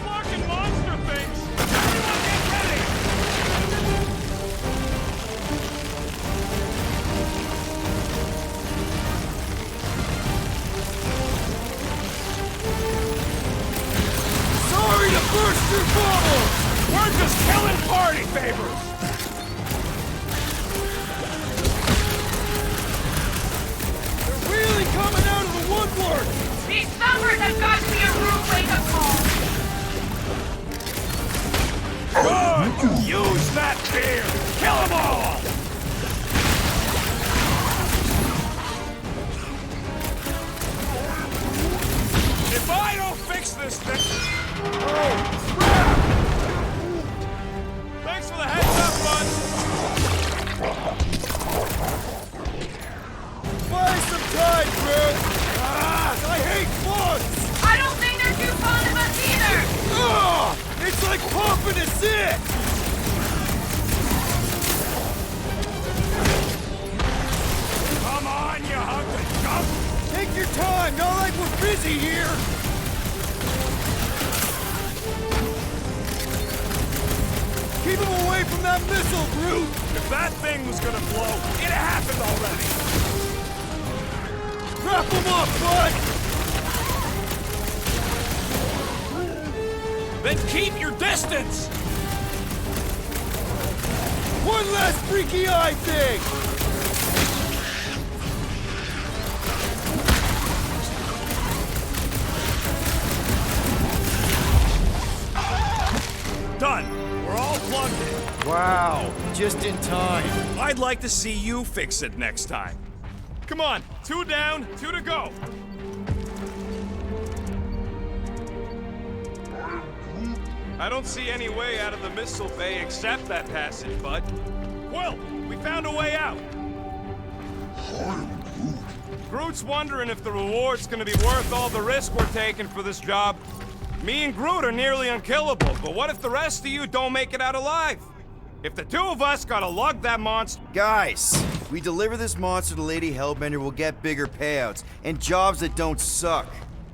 Fucking monster things! Everyone get ready! Sorry to burst your bubble! We're just killing party favors! They're really coming out of the woodwork! These numbers have got to be a rude wake-up call. Good! Use that fear! Kill them all! If I don't fix this thing... Oh, crap! Thanks for the heads up, bud! Buy some time, Groot! I hate bugs! I don't think they're too fond of us either! Ugh! It's like pumping a zit! Come on, you hunk of junk! Take your time, not like we're busy here! Keep him away from that missile, Groot! If that thing was gonna blow, it happened already! Wrap him up, bud! Then keep your distance! One last freaky eye thing! Done! We're all plugged in. Wow, just in time. I'd like to see you fix it next time. Come on, 2 down, 2 to go. I don't see any way out of the missile bay except that passage, bud. Quill, we found a way out. Groot's wondering if the reward's gonna be worth all the risk we're taking for this job. Me and Groot are nearly unkillable, but what if the rest of you don't make it out alive? If the 2 of us gotta lug that monster... Guys, we deliver this monster to Lady Hellbender, we'll get bigger payouts and jobs that don't suck.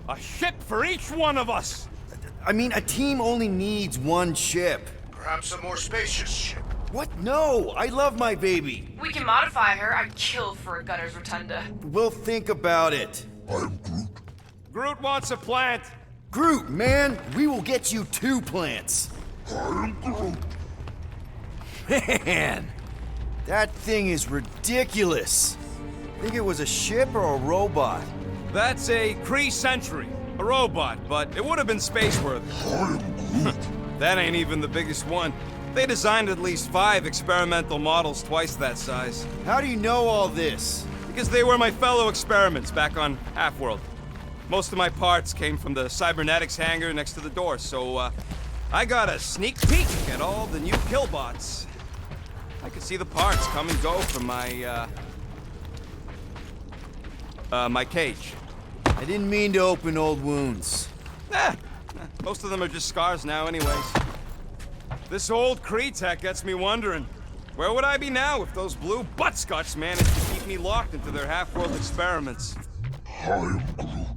A ship for each one of us! I mean, a team only needs one ship. Perhaps a more spacious ship. What? No! I love my baby! We can modify her. I'd kill for a gunner's rotunda. We'll think about it. I'm Groot. Groot wants a plant. Groot, man, we will get you 2 plants. I'm Groot. Man, that thing is ridiculous. Think it was a ship or a robot? That's a Kree Sentry, a robot, but it would have been space-worthy. I'm Groot. That ain't even the biggest one. They designed at least 5 experimental models twice that size. How do you know all this? Because they were my fellow experiments back on Half-World. Most of my parts came from the cybernetics hangar next to the door, so I got a sneak peek at all the new killbots. I could see the parts come and go from my my cage. I didn't mean to open old wounds. Most of them are just scars now anyways. This old Kree tech gets me wondering, where would I be now if those blue buttscotch managed to keep me locked into their half-world experiments? I'm Groot.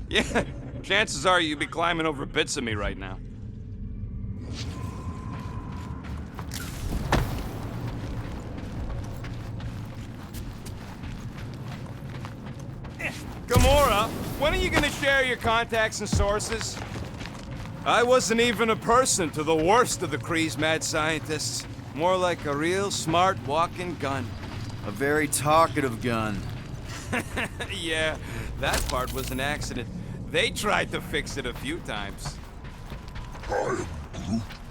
Yeah, chances are you'd be climbing over bits of me right now. Gamora, when are you gonna share your contacts and sources? I wasn't even a person to the worst of the Kree's mad scientists. More like a real smart walking gun. A very talkative gun. Yeah, that part was an accident. They tried to fix it a few times. I'm Groot.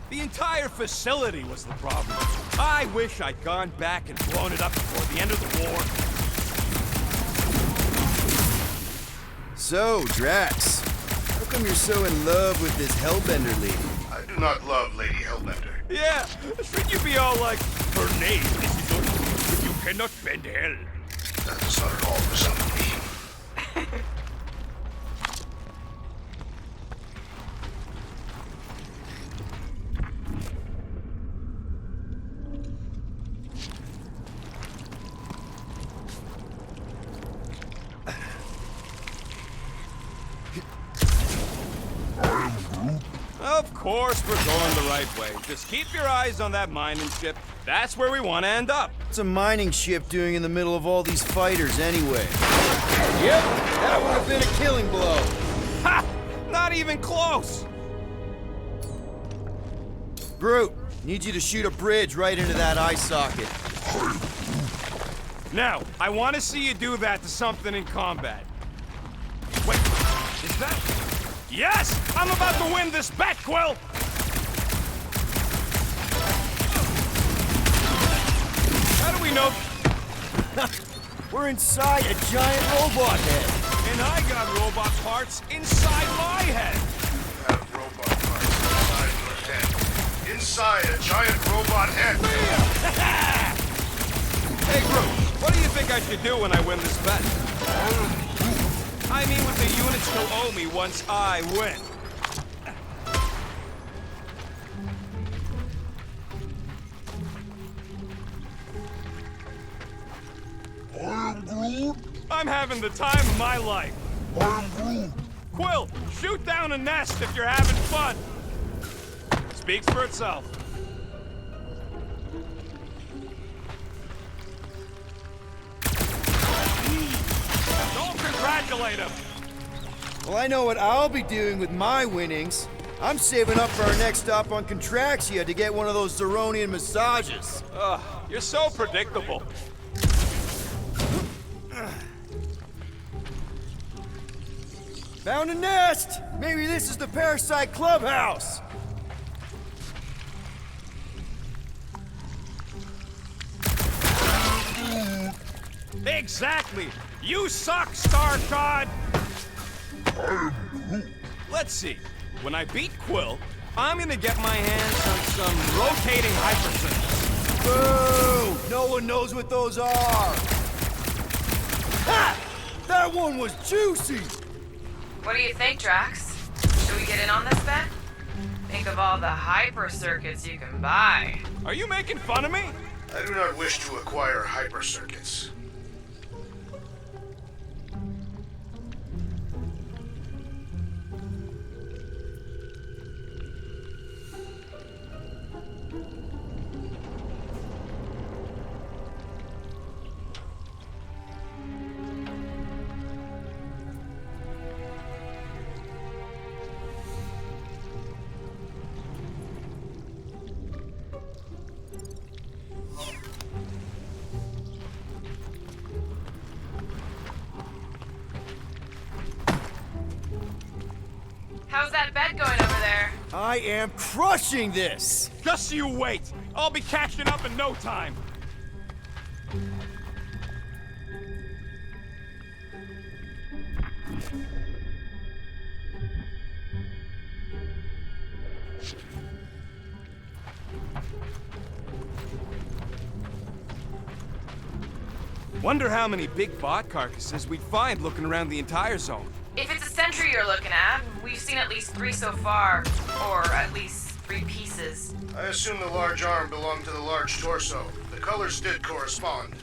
The entire facility was the problem. I wish I'd gone back and blown it up before the end of the war. So, Drax, how come you're so in love with this Hellbender lady? I do not love Lady Hellbender. Yeah, should you be all like, her name is Groot, you cannot bend hell. That does not at all resemble me. course we're going the right way. Just keep your eyes on that mining ship. That's where we want to end up. What's a mining ship doing in the middle of all these fighters anyway? Yep, that would have been a killing blow. Ha! Not even close! Groot, need you to shoot a bridge right into that eye socket. Now, I want to see you do that to something in combat. Wait, is that... Yes! I'm about to win this bet, Quill! How do we know... We're inside a giant robot head. And I got robot parts inside my head! You have robot parts inside your head. Inside a giant robot head. Hey, Groot, what do you think I should do when I win this bet? I mean, with the units you'll owe me once I win. I'm having the time of my life. Quill, shoot down a nest if you're having fun. Speaks for itself. Don't congratulate him. Well, I know what I'll be doing with my winnings. I'm saving up for our next stop on Contraxia to get one of those Zeronian massages. Ugh, you're so predictable. Found a nest! Maybe this is the Parasite Clubhouse! Exactly! You suck, Star God! Let's see. When I beat Quill, I'm gonna get my hands on some rotating hypercircuits. Boo! No one knows what those are! Ha! That one was juicy! What do you think, Drax? Should we get in on this bet? Think of all the hyper circuits you can buy. Are you making fun of me? I do not wish to acquire hyper circuits. How's that bet going over there? I am crushing this! Just you wait! I'll be catching up in no time! Wonder how many big bot carcasses we'd find looking around the entire zone. If it's a sentry you're looking at, we've seen at least 3 so far. Or at least 3 pieces. I assume the large arm belonged to the large torso. The colors did correspond.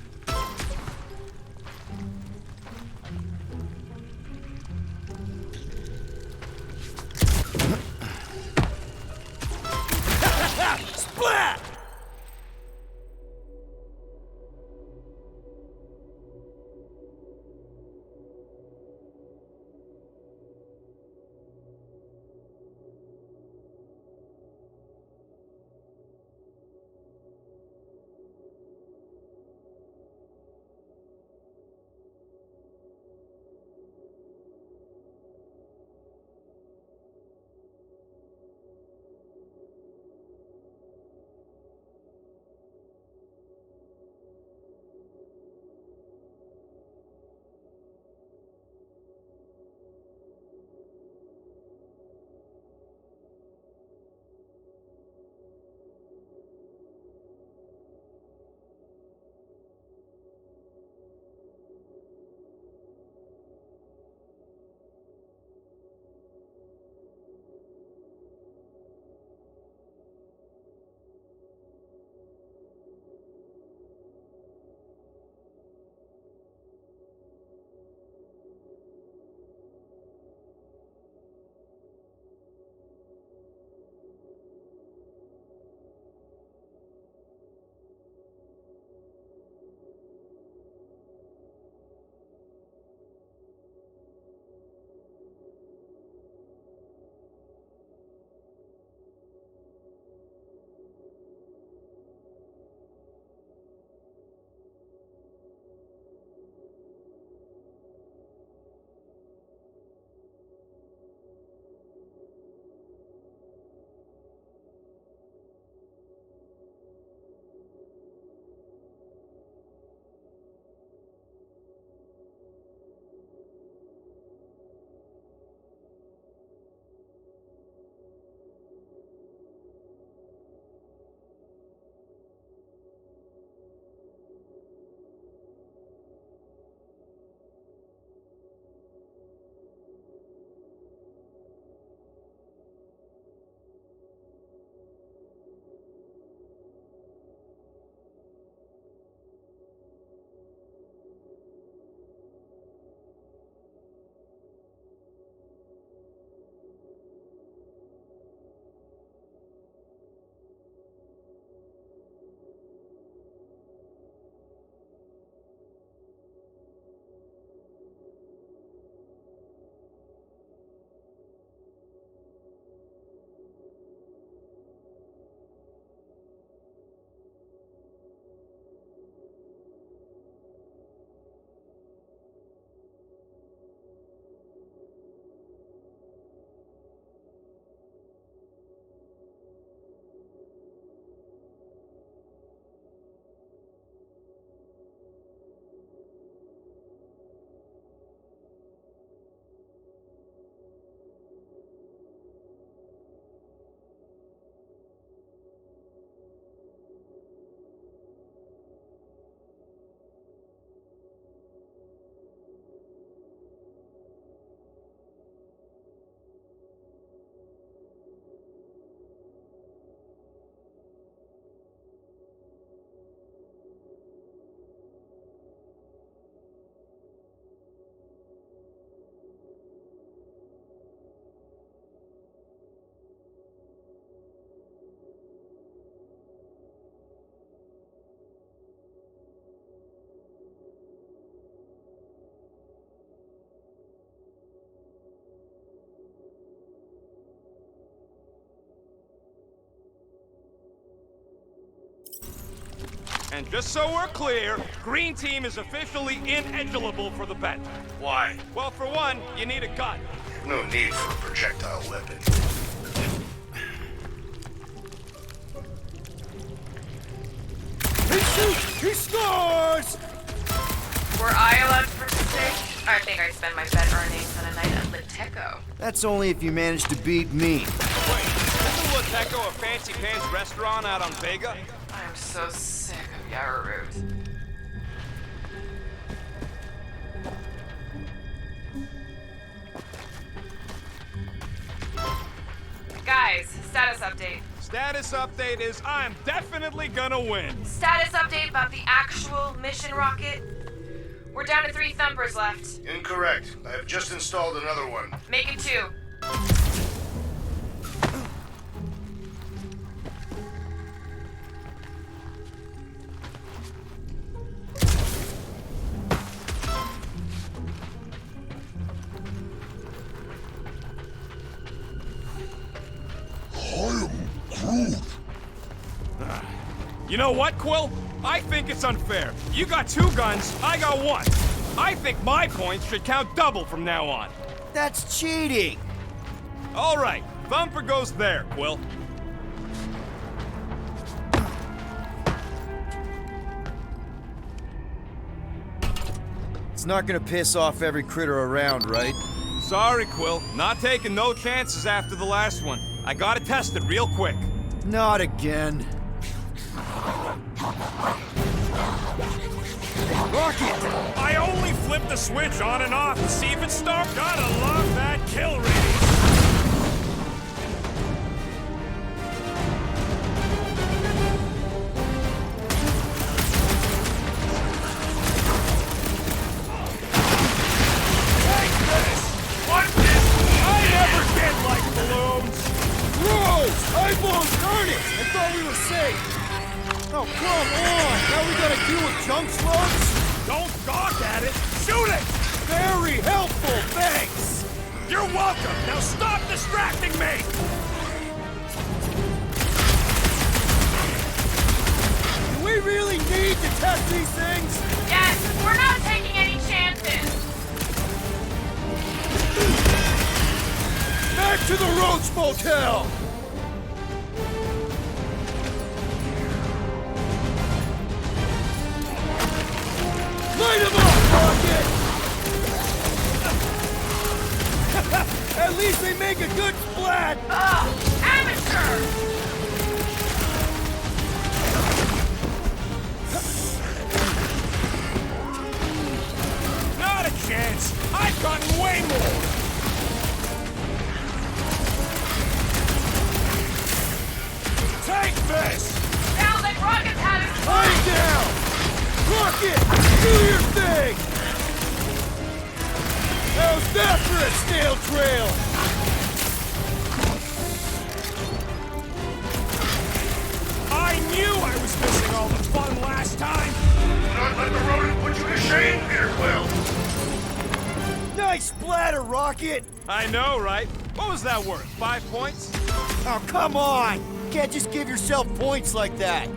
Splat! And just so we're clear, Green Team is officially ineligible for the bet. Why? Well, for one, you need a gun. No need for a projectile weapon. He shoots! He scores! Were I allowed to participate? I think I'd spend my bet earnings on a night at Liteco. That's only if you manage to beat me. Wait, isn't Liteco a fancy pants restaurant out on Vega? I'm so sick of Yarrow Root. Guys, status update. Status update is I'm definitely gonna win. Status update about the actual mission rocket. We're down to 3 thumpers left. Incorrect. I have just installed another one. Make it 2. You know what, Quill? I think it's unfair. You got 2 guns, I got 1. I think my points should count double from now on. That's cheating! All right, Thumper goes there, Quill. It's not gonna piss off every critter around, right? Sorry, Quill. Not taking no chances after the last one. I gotta test it real quick. Not again. Rocket! I only flipped the switch on and off to see if it stopped. Gotta love that kill rate. Take this! What this? I never get like balloons! Rose! Eyeballs, darn it! I thought we were safe! Oh, come on! Now we gotta deal with junk slugs? Don't gawk at it! Shoot it! Very helpful, thanks! You're welcome! Now stop distracting me! Do we really need to test these things? Yes, we're not taking any chances. Back to the Roach Motel! Light him up, Rocket! At least they make a good splat! Ugh, amateur! Not a chance! I've gotten way more! Take this! Sounds like Rocket's having Lay fun! down! Rocket! Do your thing! How's that for a snail trail? I knew I was missing all the fun last time! Do not let the rodent put you to shame, Peter Quill. Nice splatter, Rocket! I know, right? What was that worth? 5 points? Oh, come on! You can't just give yourself points like that.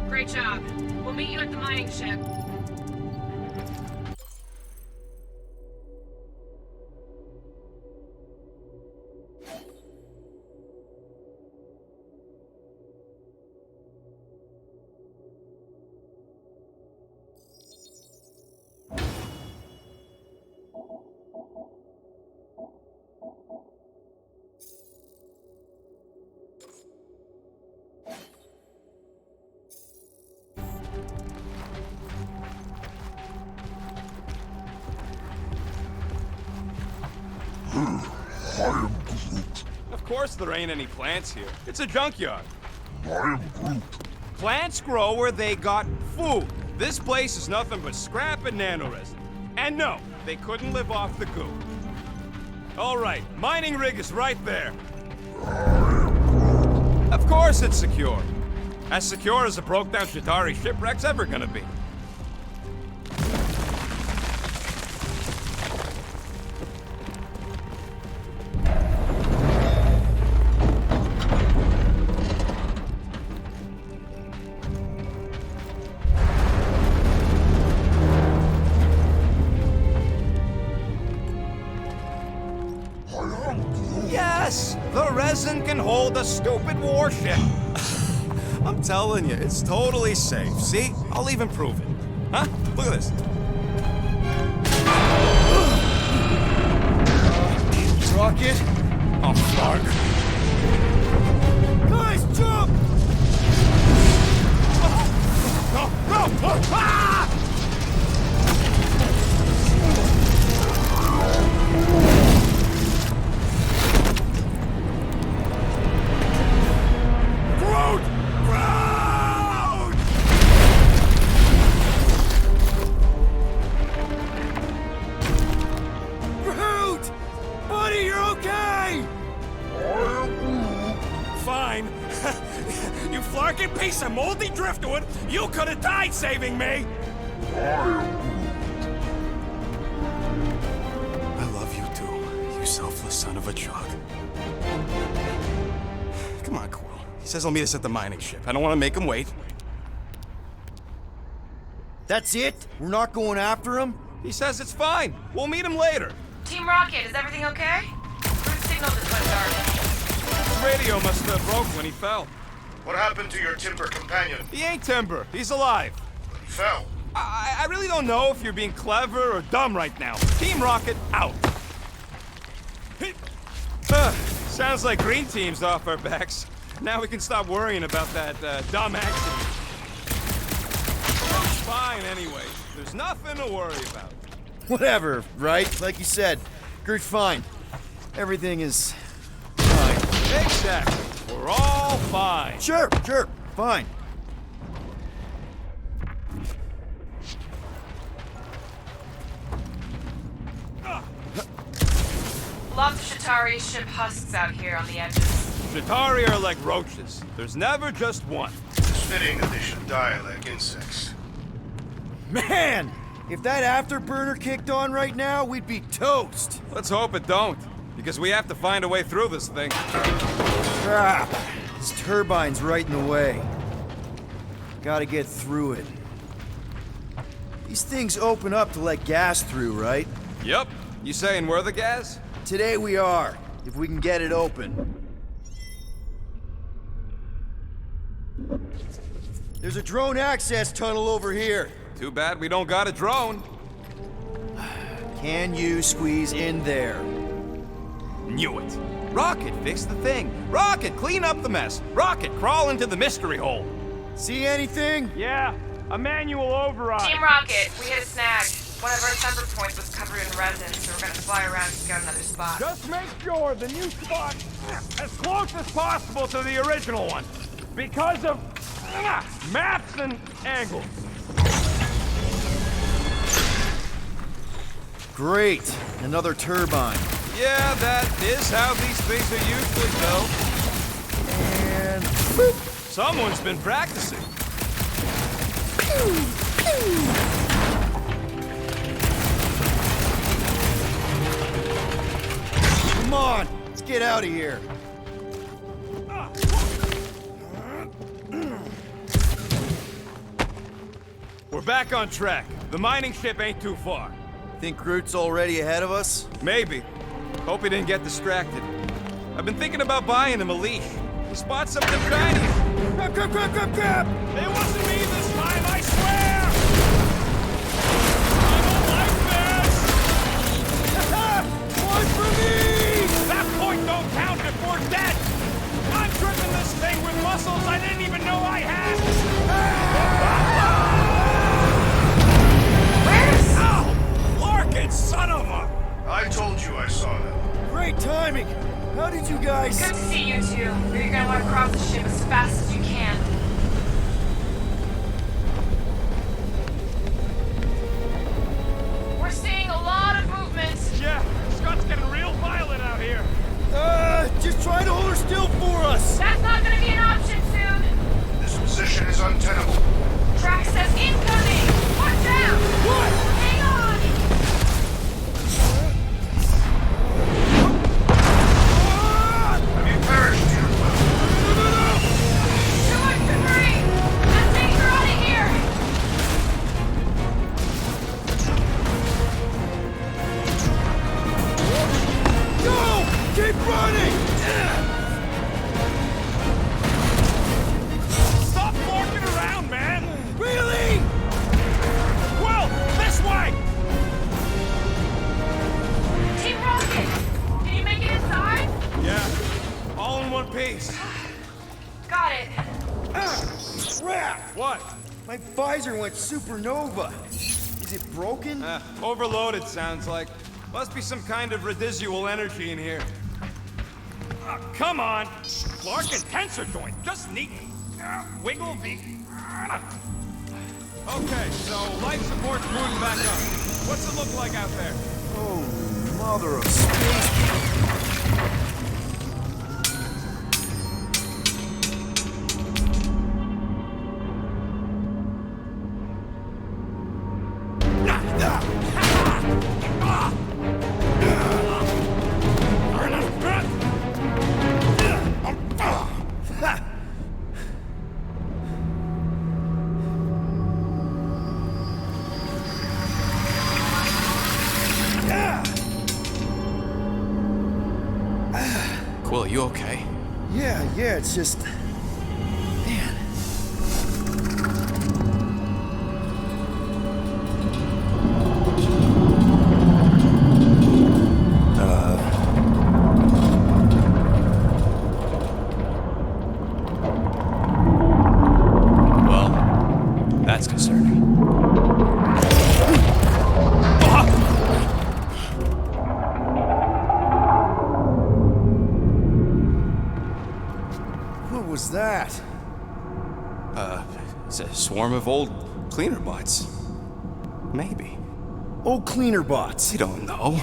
Great job. We'll meet you at the mining ship. Of course there ain't any plants here. It's a junkyard. I am Groot. Plants grow where they got food. This place is nothing but scrap and nanoresin. And no, they couldn't live off the goo. All right, mining rig is right there. Of course it's secure. As secure as a broke-down Jadari shipwreck's ever gonna be. can hold a stupid warship. I'm telling you, it's totally safe. See? I'll even prove it. Huh? Look at this. Rocket? Oh, fuck. Guys, jump! No! No! Ah! Groot! Groot! Groot! Buddy, you're okay! Fine. You flarkin' piece of moldy driftwood! You could have died saving me! I love you too, you selfless son of a jug. Come on, Quill. He says he'll meet us at the mining ship. I don't want to make him wait. That's it? We're not going after him? He says it's fine. We'll meet him later. Team Rocket, is everything okay? Groot signal just went dark. His radio must have broke when he fell. What happened to your timber companion? He ain't Timber. He's alive. He fell. I really don't know if you're being clever or dumb right now. Team Rocket, out. Sounds like Green Team's off our backs. Now we can stop worrying about that dumb accident. It's fine anyway. There's nothing to worry about. Whatever, right? Like you said, Groot's fine. Everything is fine. Exactly. We're all fine. Sure, fine. Lots of Shatari ship husks out here on the edges. Shatari are like roaches. There's never just one. It's fitting that they should die like insects. Man! If that afterburner kicked on right now, we'd be toast. Let's hope it don't, because we have to find a way through this thing. Crap. This turbine's right in the way. Gotta get through it. These things open up to let gas through, right? Yep. You saying we're the gas? Today we are, if we can get it open. There's a drone access tunnel over here. Too bad we don't got a drone. Can you squeeze in there? Knew it. Rocket, fix the thing. Rocket, clean up the mess. Rocket, crawl into the mystery hole. See anything? Yeah, a manual override. Team Rocket, we hit a snag. One of our thunder points was covered in resin, so we're gonna fly around and scout another spot. Just make sure the new spot as close as possible to the original one. Because of maps and angles. Great. Another turbine. Yeah, that is how these things are usually built. And boop. Someone's been practicing. Come on, let's get out of here. We're back on track. The mining ship ain't too far. Think Groot's already ahead of us? Maybe. Hope he didn't get distracted. I've been thinking about buying him a leash. He spots something shiny. Crap! It wasn't me this time, I swear! I don't like this! One for me! That point don't count if we're dead! I'm gripping this thing with muscles I didn't even know I had! Where's... Ow! Larkin, son of a... I told you I saw them. Great timing. How did you guys... Good to see you two. You're gonna want to cross the ship as fast as you can. We're seeing a lot of movement. Yeah, Scott's getting real violent out here. Just try to hold her still for us. That's not gonna be an option soon. This position is untenable. Track says incoming. Watch out. What? Hang on. Have you perished, dear Quill? Too much debris. Let's take her out of here. Go! Keep running! visor went supernova. Is it broken? Overloaded, sounds like. Must be some kind of residual energy in here. Come on! Clark and tensor joint, just neat. Wiggle the... Okay, so life support's moving back up. What's it look like out there? Oh, mother of space. Quill, you okay? Yeah, it's just... Man. Well, that's concerning. What was that? It's a swarm of old cleaner bots. Maybe. Oh, cleaner bots. I don't know.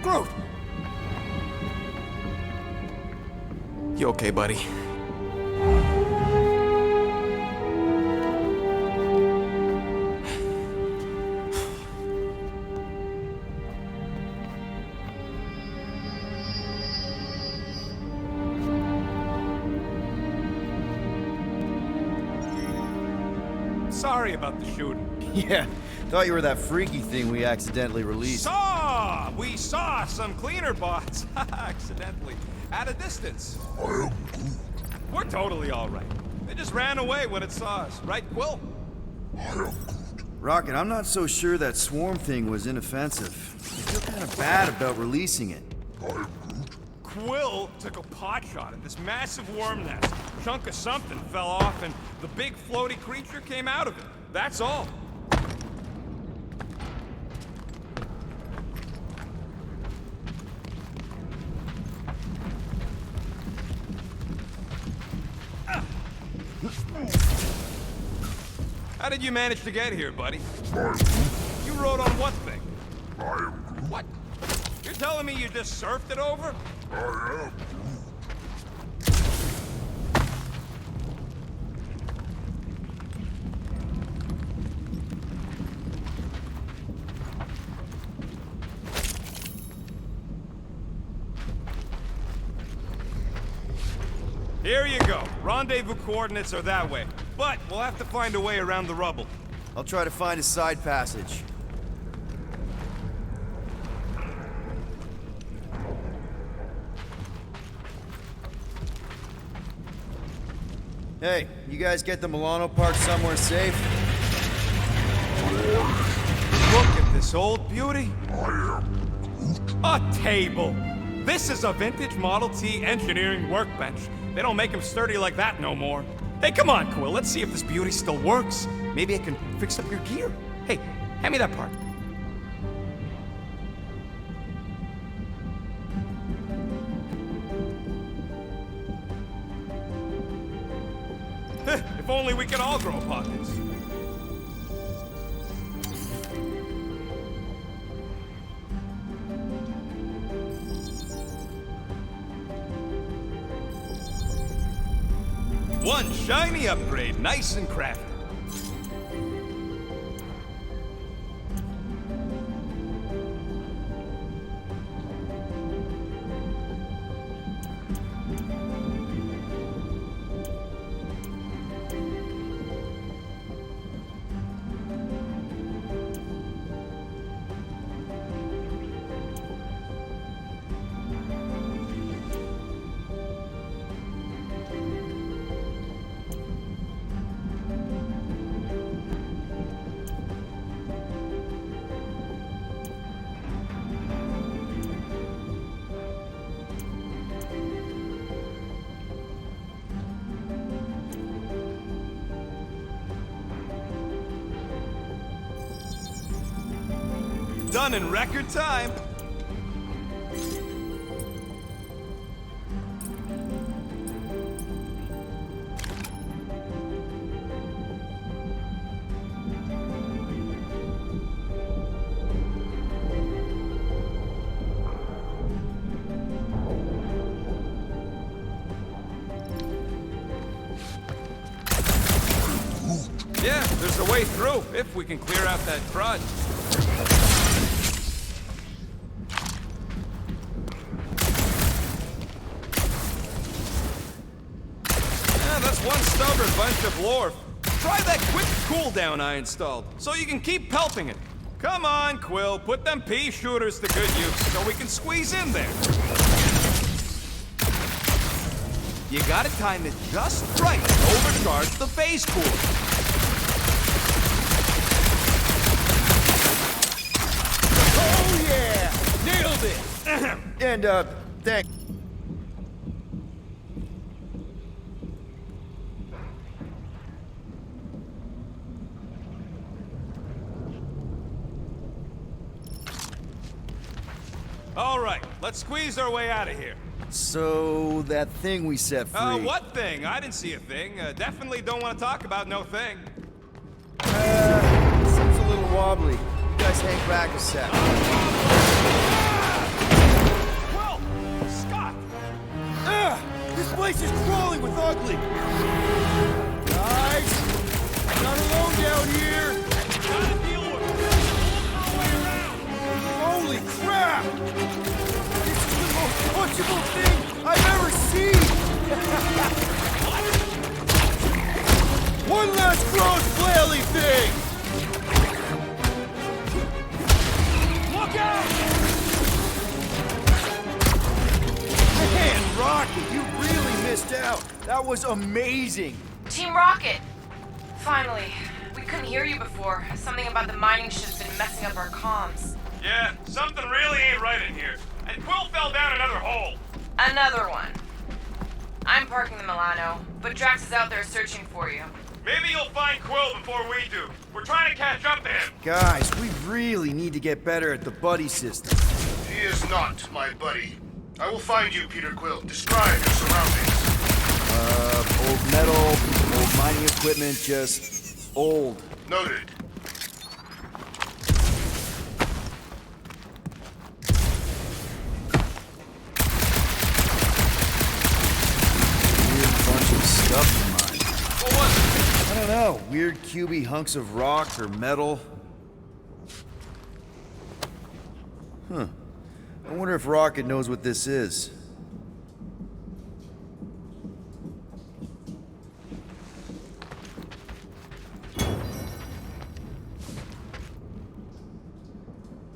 Groot! You okay, buddy? Sorry about the shooting. Yeah, thought you were that freaky thing we accidentally released. We saw some cleaner bots, accidentally, at a distance. We're totally all right. They just ran away when it saw us, right, Quill? Rocket, I'm not so sure that swarm thing was inoffensive. I feel kind of bad about releasing it. Quill took a pot shot at this massive worm nest. Chunk of something fell off, and the big floaty creature came out of it. That's all. How did you manage to get here, buddy? You rode on what thing? What? You're telling me you just surfed it over? Here you go. Rendezvous coordinates are that way. But we'll have to find a way around the rubble. I'll try to find a side passage. Hey, you guys get the Milano parked somewhere safe? Look at this old beauty. A table. This is a vintage Model T engineering workbench. They don't make them sturdy like that no more. Hey, come on, Quill. Let's see if this beauty still works. Maybe I can fix up your gear. Hey, hand me that part. If only we could all grow pockets. One shiny upgrade, nice and crafty. done in record time. Yeah, there's a way through, if we can clear out that crud. Yeah, that's one stubborn bunch of lore. Try that quick cooldown I installed, so you can keep pelting it. Come on, Quill, put them pea shooters to good use, so we can squeeze in there. You gotta time it just right to overcharge the phase cooler. Oh yeah! Nailed it! And, thank... All right, let's squeeze our way out of here. So, that thing we set free... What thing? I didn't see a thing. Definitely don't want to talk about no thing. Seems a little wobbly. You guys hang back a sec. Well, Scott! This place is crawling with ugly! Guys! Not alone down here! Gotta deal with it. We'll throw way around. Holy crap! This is the most punchable thing I've ever seen! One last gross flaily thing! Look out! Man, Rocky, you really missed out! That was amazing! Team Rocket! Finally. We couldn't hear you before. Something about the mining ship's been messing up our comms. Yeah, something really ain't right in here. And Quill fell down another hole. Another one. I'm parking the Milano, but Drax is out there searching for you. Maybe you'll find Quill before we do. We're trying to catch up to him. Guys, we really need to get better at the buddy system. He is not my buddy. I will find you, Peter Quill. Describe your surroundings. Old metal, old mining equipment, just old. Noted. Weird bunch of stuff to mine. What was it? I don't know, weird cubey hunks of rock or metal. Huh. I wonder if Rocket knows what this is.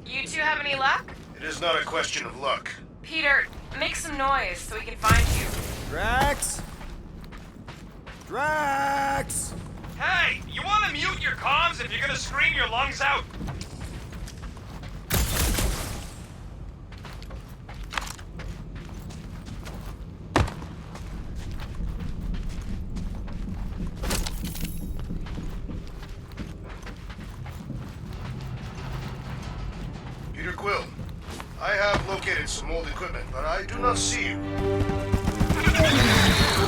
You two have any luck? It is not a question of luck. Peter, make some noise so we can find you. Drax? Drax! Hey, you want to mute your comms if you're gonna scream your lungs out? Peter Quill, I have located some old equipment, but I do not see you.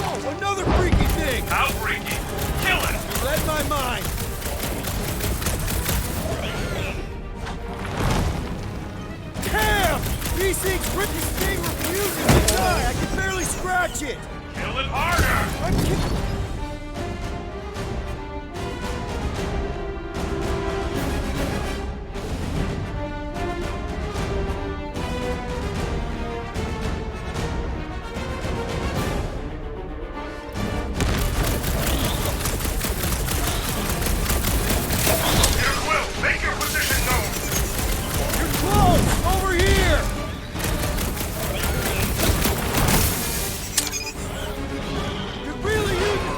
Oh, another freaky thing! How freaky? Kill it! You read my mind! Damn! These things this thing refuses to die! I can barely scratch it! Kill it harder! I'm kidding. Peter Quill, make your position known! You're close! Over here! You're really using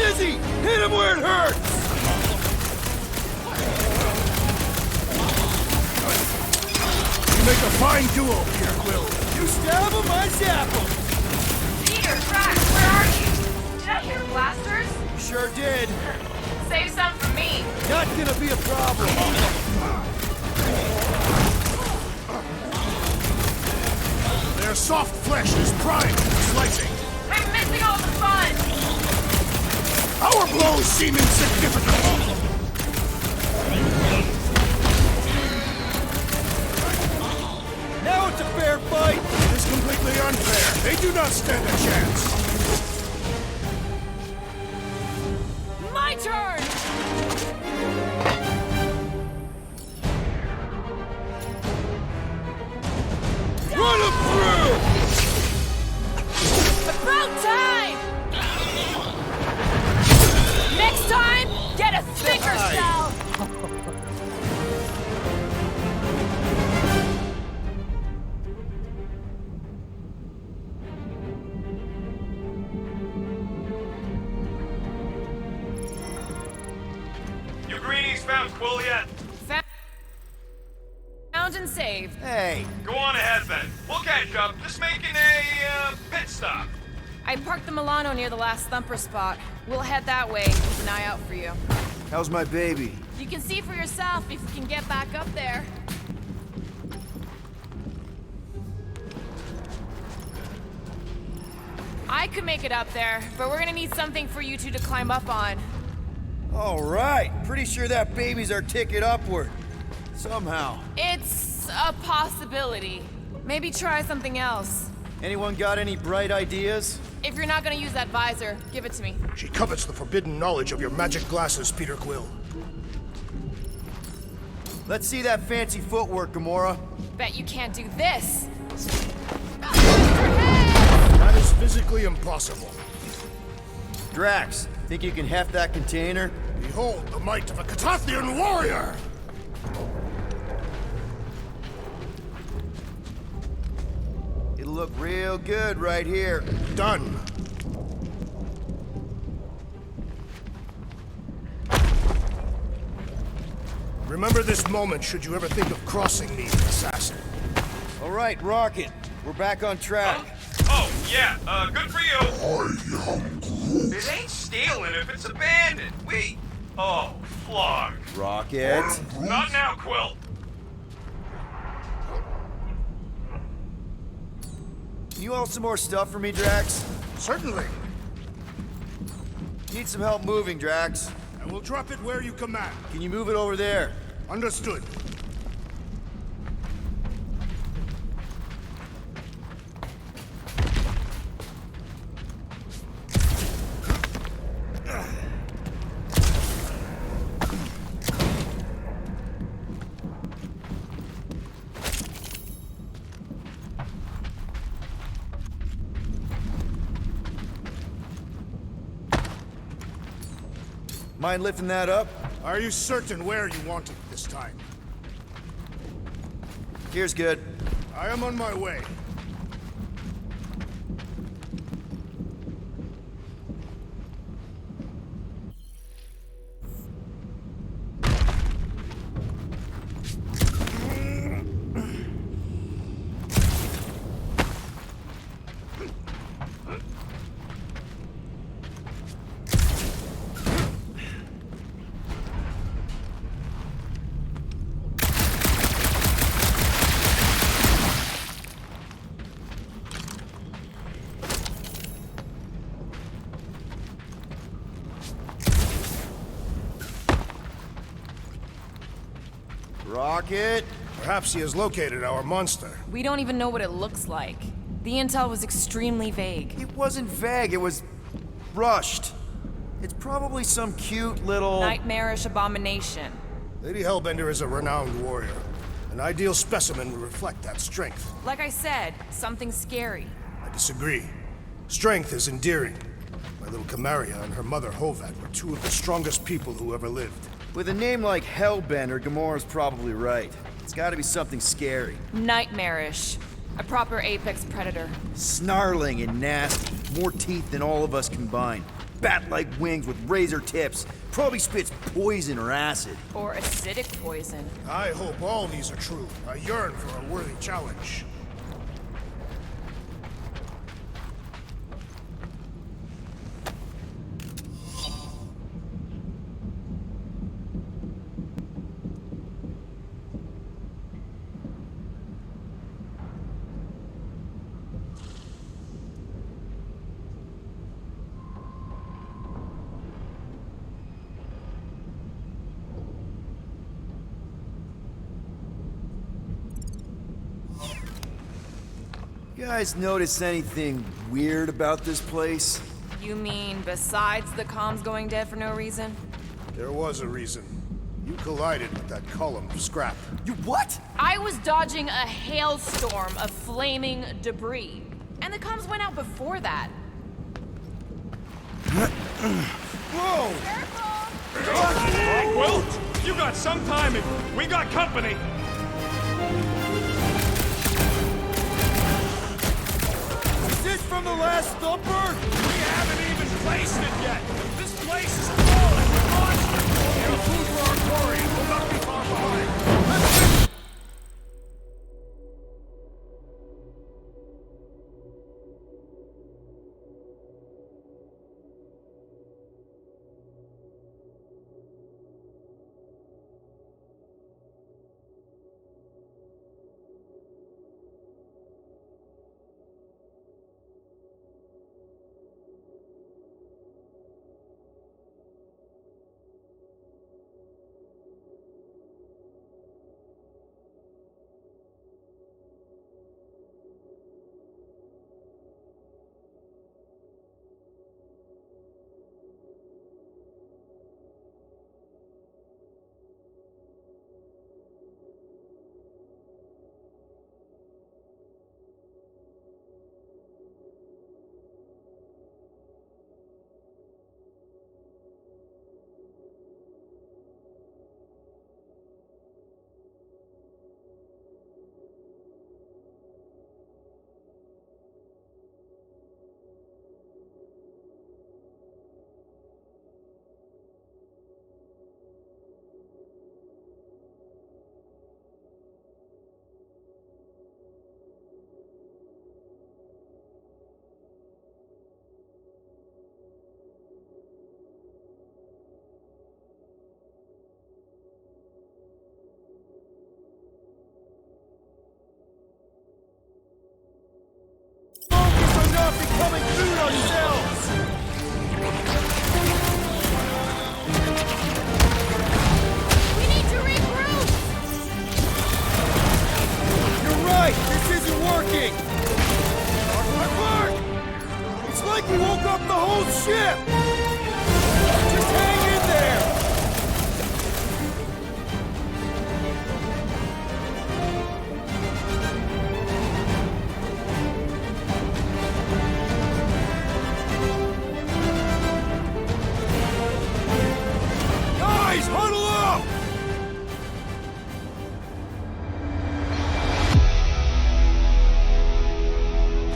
busy! Hit him where it hurts! You make a fine duo, Peter Quill. You stab him, I zap him! Peter, Drax, where are you? Did I hear blasters? Sure did. Save some for me. Not gonna be a problem. Their soft flesh is primed for slicing. I'm missing all the fun. Our blows seem insignificant. Now it's a fair fight! It is completely unfair. They do not stand a chance. My turn. Run him through! About time. Next time, get a thicker cell. You greenies found Quill yet? Found and saved. Hey, Go on ahead then. We'll catch up. Just making a pit stop. I parked the Milano near the last thumper spot. We'll head that way. Keep an eye out for you. how's my baby? You can see for yourself if you can get back up there. I could make it up there, but we're gonna need something for you two to climb up on. All right, pretty sure that baby's our ticket upward. Somehow. It's a possibility. Maybe try something else. Anyone got any bright ideas? If you're not gonna use that visor, give it to me. She covets the forbidden knowledge of your magic glasses, Peter Quill. Let's see that fancy footwork, Gamora. Bet you can't do this. That is physically impossible. Drax, think you can heft that container? Behold the might of a Catathian warrior! It'll look real good right here. Done. Remember this moment should you ever think of crossing me, assassin. All right, Rocket, we're back on track. Oh, yeah, good for you. It ain't stealing if it's abandoned. Oh, Flarg. Rocket. Not now, Quill. Can you hold some more stuff for me, Drax? Certainly. Need some help moving, Drax. I will drop it where you command. Can you move it over there? Understood. Mind lifting that up? Are you certain where you want it this time? Here's good. I am on my way. Rocket! Perhaps he has located our monster. We don't even know what it looks like. The intel was extremely vague. It wasn't vague, it was rushed. It's probably some cute little... Nightmarish abomination. Lady Hellbender is a renowned warrior. An ideal specimen would reflect that strength. Like I said, something scary. I disagree. Strength is endearing. My little Camaria and her mother Hovat were two of the strongest people who ever lived. With a name like Hellbender, Gamora's probably right. It's gotta be something scary. Nightmarish. A proper apex predator. Snarling and nasty. More teeth than all of us combined. bat-like wings with razor tips. Probably spits poison or acid. Or acidic poison. I hope all these are true. I yearn for a worthy challenge. You guys notice anything weird about this place? You mean besides the comms going dead for no reason? There was a reason. You collided with that column of scrap. You what? I was dodging a hailstorm of flaming debris. And the comms went out before that. Whoa! Will, you got some timing. We got company. Is this from the last thumper? We haven't even placed it yet. This place is falling with monsters. We have food for our quarry, and we'll not be far behind. Becoming food ourselves! We need to regroup! You're right! This isn't working! Mark! It's like we woke up the whole ship! Just hang in there! Guys, huddle up!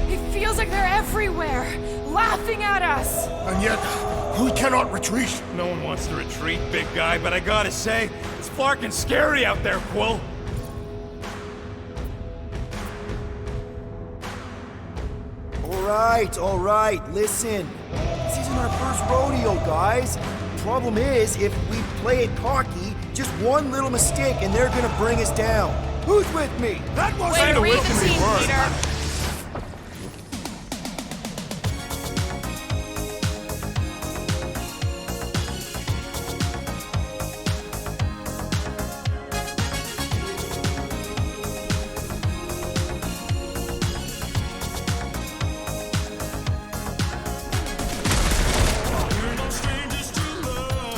It feels like they're everywhere, laughing at us! And yet, we cannot retreat. No one wants to retreat, big guy, but I gotta say, it's fucking scary out there, Quill. All right, listen. This isn't our first rodeo, guys. Problem is, if we play it cocky, just one little mistake and they're gonna bring us down. Who's with me? That was Way to read Will the can be team, worse. Peter!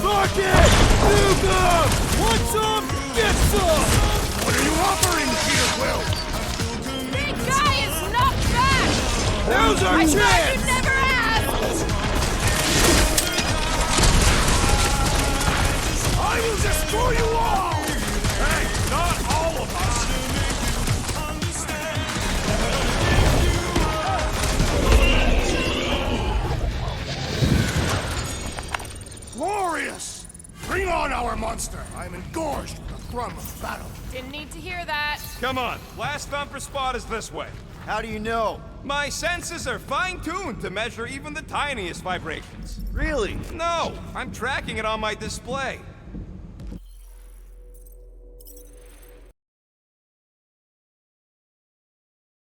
Rocket! Nuke! Want some? Get some! What are you offering here, Will? Big guy is knocked back! Now's our I tried chance! to never ask! I will destroy you all! Hey, not all of us. on our monster! I am engorged with the thrum of battle. Didn't need to hear that. Come on, last thumper spot is this way. How do you know? My senses are fine-tuned to measure even the tiniest vibrations. Really? No, I'm tracking it on my display.